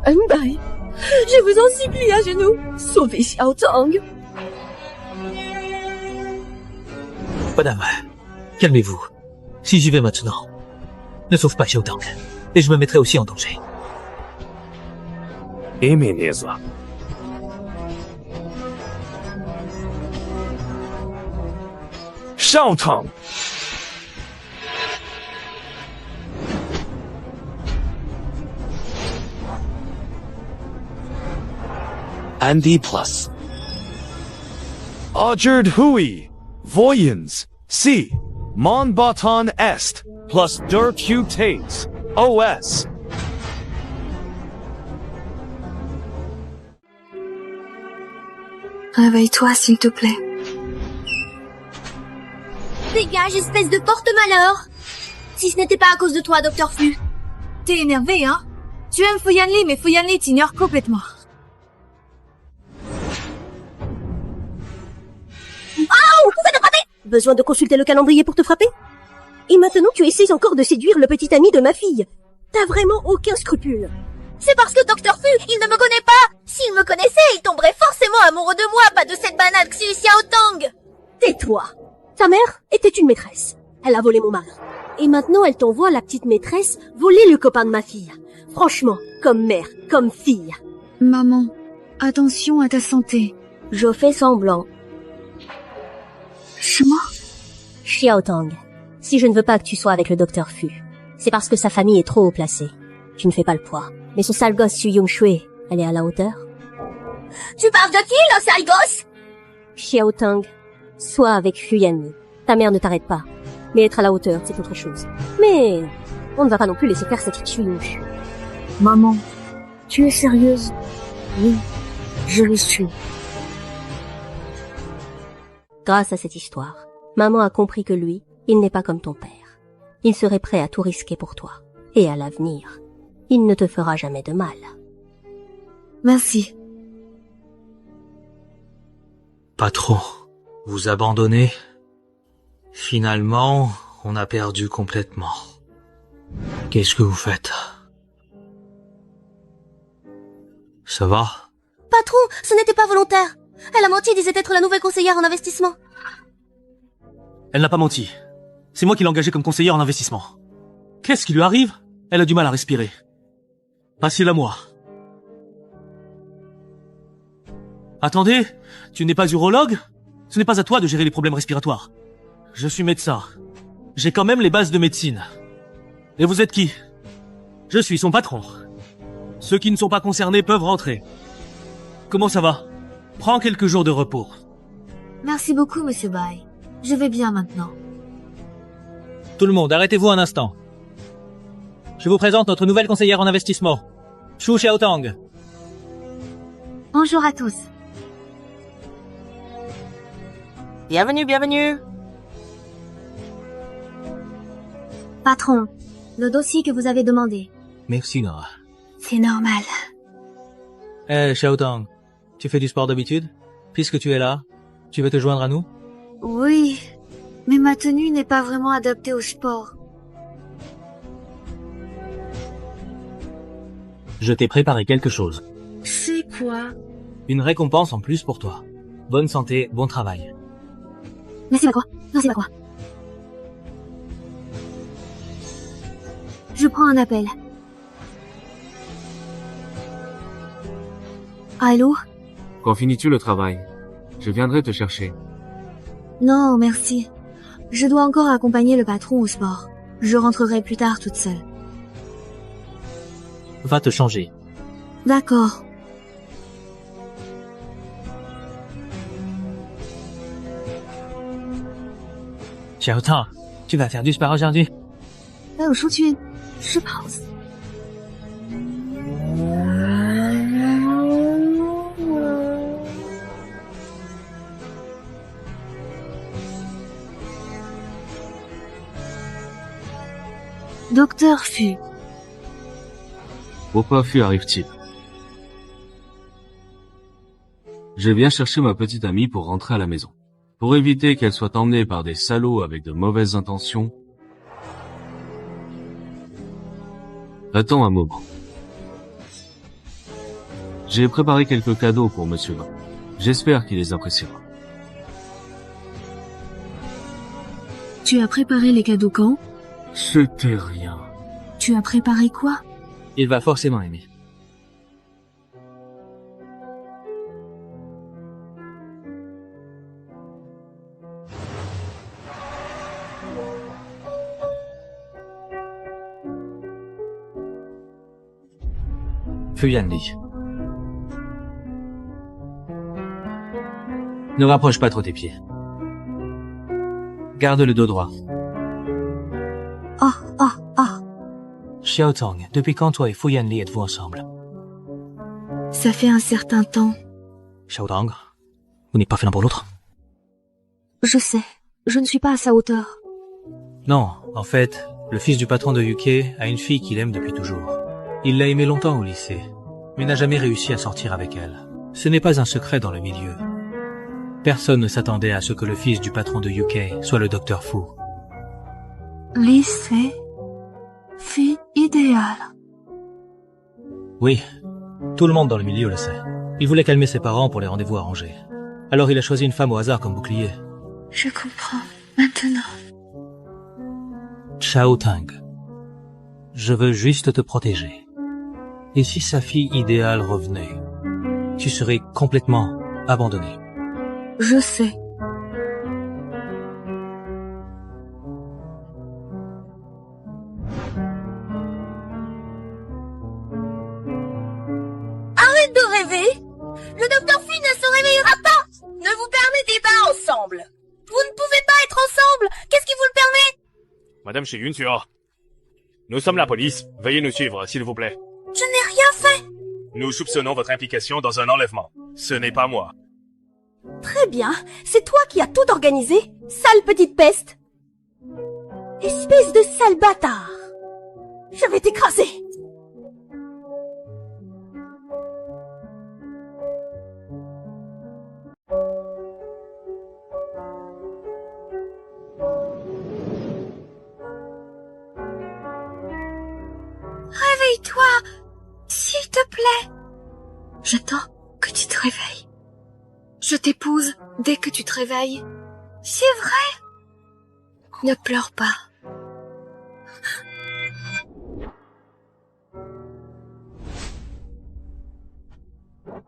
Je vous en supplie à genoux. Sauvez Xiaotang. Madame, calmez-vous. Si j'y vais maintenant, ne sauve pas Xiaotang. Et je me mettrai aussi en danger. Emeneza. Xiaotang. Andy Plus. Ajerd Hui. Voyens. C. Mon Baton Est. Plus Der Tates. OS. Réveille-toi, s'il te plaît. Dégage, espèce de porte-malheur! Si ce n'était pas à cause de toi, Dr Fu. T'es énervé, hein? Tu aimes Fu Yanli, mais Fu Yanli t'ignore complètement. Oh! Vous faites frapper! Besoin de consulter le calendrier pour te frapper? Et maintenant tu essaies encore de séduire le petit ami de ma fille. T'as vraiment aucun scrupule. C'est parce que Dr Fu, il ne me connaît pas! S'il me connaissait, il tomberait forcément amoureux de moi, pas de cette banane Xu Xiaotang! Tais-toi! Ta mère était une maîtresse. Elle a volé mon mari. Et maintenant elle t'envoie, la petite maîtresse, voler le copain de ma fille. Franchement, comme mère, comme fille. Maman, attention à ta santé. Je fais semblant. Chemin? Xiaotang, si je ne veux pas que tu sois avec le docteur Fu, c'est parce que sa famille est trop haut placée. Tu ne fais pas le poids. Mais ce sale gosse Xu Yongshui, elle est à la hauteur? Tu parles de qui, le sale gosse? Xiaotang, sois avec Fu Yanli. Ta mère ne t'arrête pas. Mais être à la hauteur, c'est autre chose. Mais on ne va pas non plus laisser faire cette Xu Yongshui. Maman, tu es sérieuse? Oui, je le suis. Grâce à cette histoire, maman a compris que lui, il n'est pas comme ton père. Il serait prêt à tout risquer pour toi. Et à l'avenir, il ne te fera jamais de mal. Merci. Patron, vous abandonnez? Finalement, on a perdu complètement. Qu'est-ce que vous faites? Ça va? Patron, ce n'était pas volontaire. Elle a menti, disait être la nouvelle conseillère en investissement. Elle n'a pas menti. C'est moi qui l'ai engagée comme conseillère en investissement. Qu'est-ce qui lui arrive? Elle a du mal à respirer. Passez-la moi. Attendez, tu n'es pas urologue? Ce n'est pas à toi de gérer les problèmes respiratoires. Je suis médecin. J'ai quand même les bases de médecine. Et vous êtes qui? Je suis son patron. Ceux qui ne sont pas concernés peuvent rentrer. Comment ça va? Prends quelques jours de repos. Merci beaucoup, Monsieur Bai. Je vais bien maintenant. Tout le monde, arrêtez-vous un instant. Je vous présente notre nouvelle conseillère en investissement, Xu Xiaotang. Bonjour à tous. Bienvenue, bienvenue. Patron, le dossier que vous avez demandé. Merci, Nora. C'est normal. Eh, Xiaotong, tu fais du sport d'habitude? Puisque tu es là, tu veux te joindre à nous? Oui, mais ma tenue n'est pas vraiment adaptée au sport. Je t'ai préparé quelque chose. C'est quoi? Une récompense en plus pour toi. Bonne santé, bon travail. Merci ma quoi? Merci ma quoi? Je prends un appel. Allô? Quand finis-tu le travail? Je viendrai te chercher. Non, merci. Je dois encore accompagner le patron au sport. Je rentrerai plus tard toute seule. Va te changer. D'accord. Xiaotong, tu vas faire du sport aujourd'hui? 我出去吃跑子。Docteur Fu. Pourquoi Fu arrive-t-il? Je viens chercher ma petite amie pour rentrer à la maison. Pour éviter qu'elle soit emmenée par des salauds avec de mauvaises intentions. Attends un moment. J'ai préparé quelques cadeaux pour Monsieur Van. J'espère qu'il les appréciera. Tu as préparé les cadeaux quand? C'était rien. Tu as préparé quoi? Il va forcément aimer. Fu Yanli. Ne rapproche pas trop tes pieds. Garde le dos droit. Xiaotong, depuis quand toi et Fu Yanli êtes-vous ensemble? Ça fait un certain temps. Xiaotong, vous n'êtes pas fait l'un pour l'autre? Je sais, je ne suis pas à sa hauteur. Non, en fait, le fils du patron de UK a une fille qu'il aime depuis toujours. Il l'a aimée longtemps au lycée, mais n'a jamais réussi à sortir avec elle. Ce n'est pas un secret dans le milieu. Personne ne s'attendait à ce que le fils du patron de UK soit le Dr. Fu. Lycée? Fille idéale. Oui, tout le monde dans le milieu le sait. Il voulait calmer ses parents pour les rendez-vous arrangés. Alors il a choisi une femme au hasard comme bouclier. Je comprends, maintenant. Xiaotong, je veux juste te protéger. Et si sa fille idéale revenait, tu serais complètement abandonné. Je sais. Arrête de rêver! Le Dr. Fu ne se réveillera pas! Ne vous permettez pas ensemble! Vous ne pouvez pas être ensemble! Qu'est-ce qui vous le permet? Madame Shiyun-Suo, nous sommes la police. Veuillez nous suivre, s'il vous plaît. Je n'ai rien fait! Nous soupçonnons votre implication dans un enlèvement. Ce n'est pas moi. Très bien, c'est toi qui as tout organisé, sale petite peste! Espèce de sale bâtard! Je vais t'écraser! Réveille-toi, s'il te plaît. J'attends que tu te réveilles. Je t'épouse dès que tu te réveilles. C'est vrai? Ne pleure pas.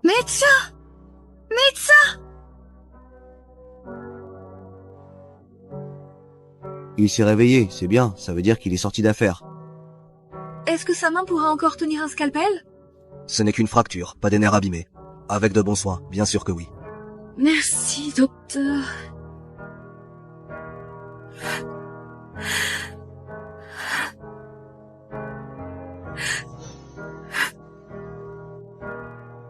Médecin! Médecin! Il s'est réveillé, c'est bien, ça veut dire qu'il est sorti d'affaire. Est-ce que sa main pourra encore tenir un scalpel? Ce n'est qu'une fracture, pas des nerfs abîmés. Avec de bons soins, bien sûr que oui. Merci, docteur.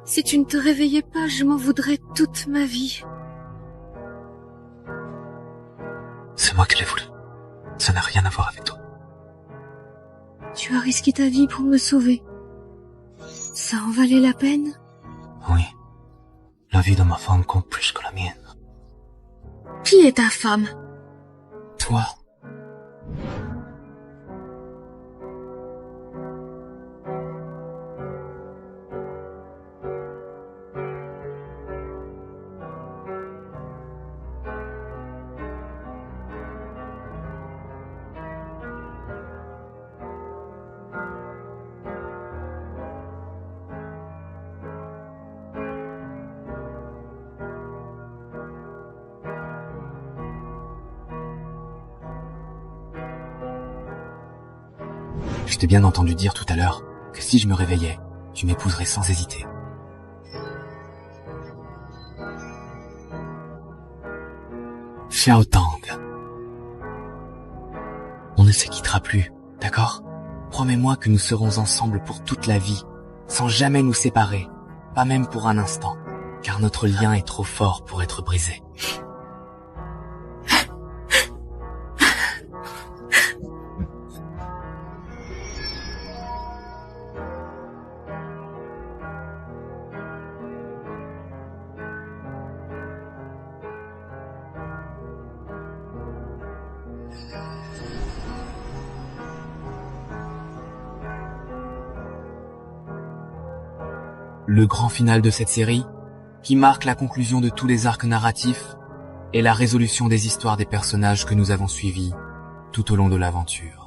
Si tu ne te réveillais pas, je m'en voudrais toute ma vie. C'est moi qui l'ai voulu. Ça n'a rien à voir avec toi. Tu as risqué ta vie pour me sauver. Ça en valait la peine? Oui. La vie de ma femme compte plus que la mienne. Qui est ta femme? Toi. Je t'ai bien entendu dire tout à l'heure que si je me réveillais, tu m'épouserais sans hésiter. Xiao Tang. On ne se quittera plus, d'accord? Promets-moi que nous serons ensemble pour toute la vie, sans jamais nous séparer, pas même pour un instant, car notre lien est trop fort pour être brisé. Le grand final de cette série, qui marque la conclusion de tous les arcs narratifs, et la résolution des histoires des personnages que nous avons suivis tout au long de l'aventure.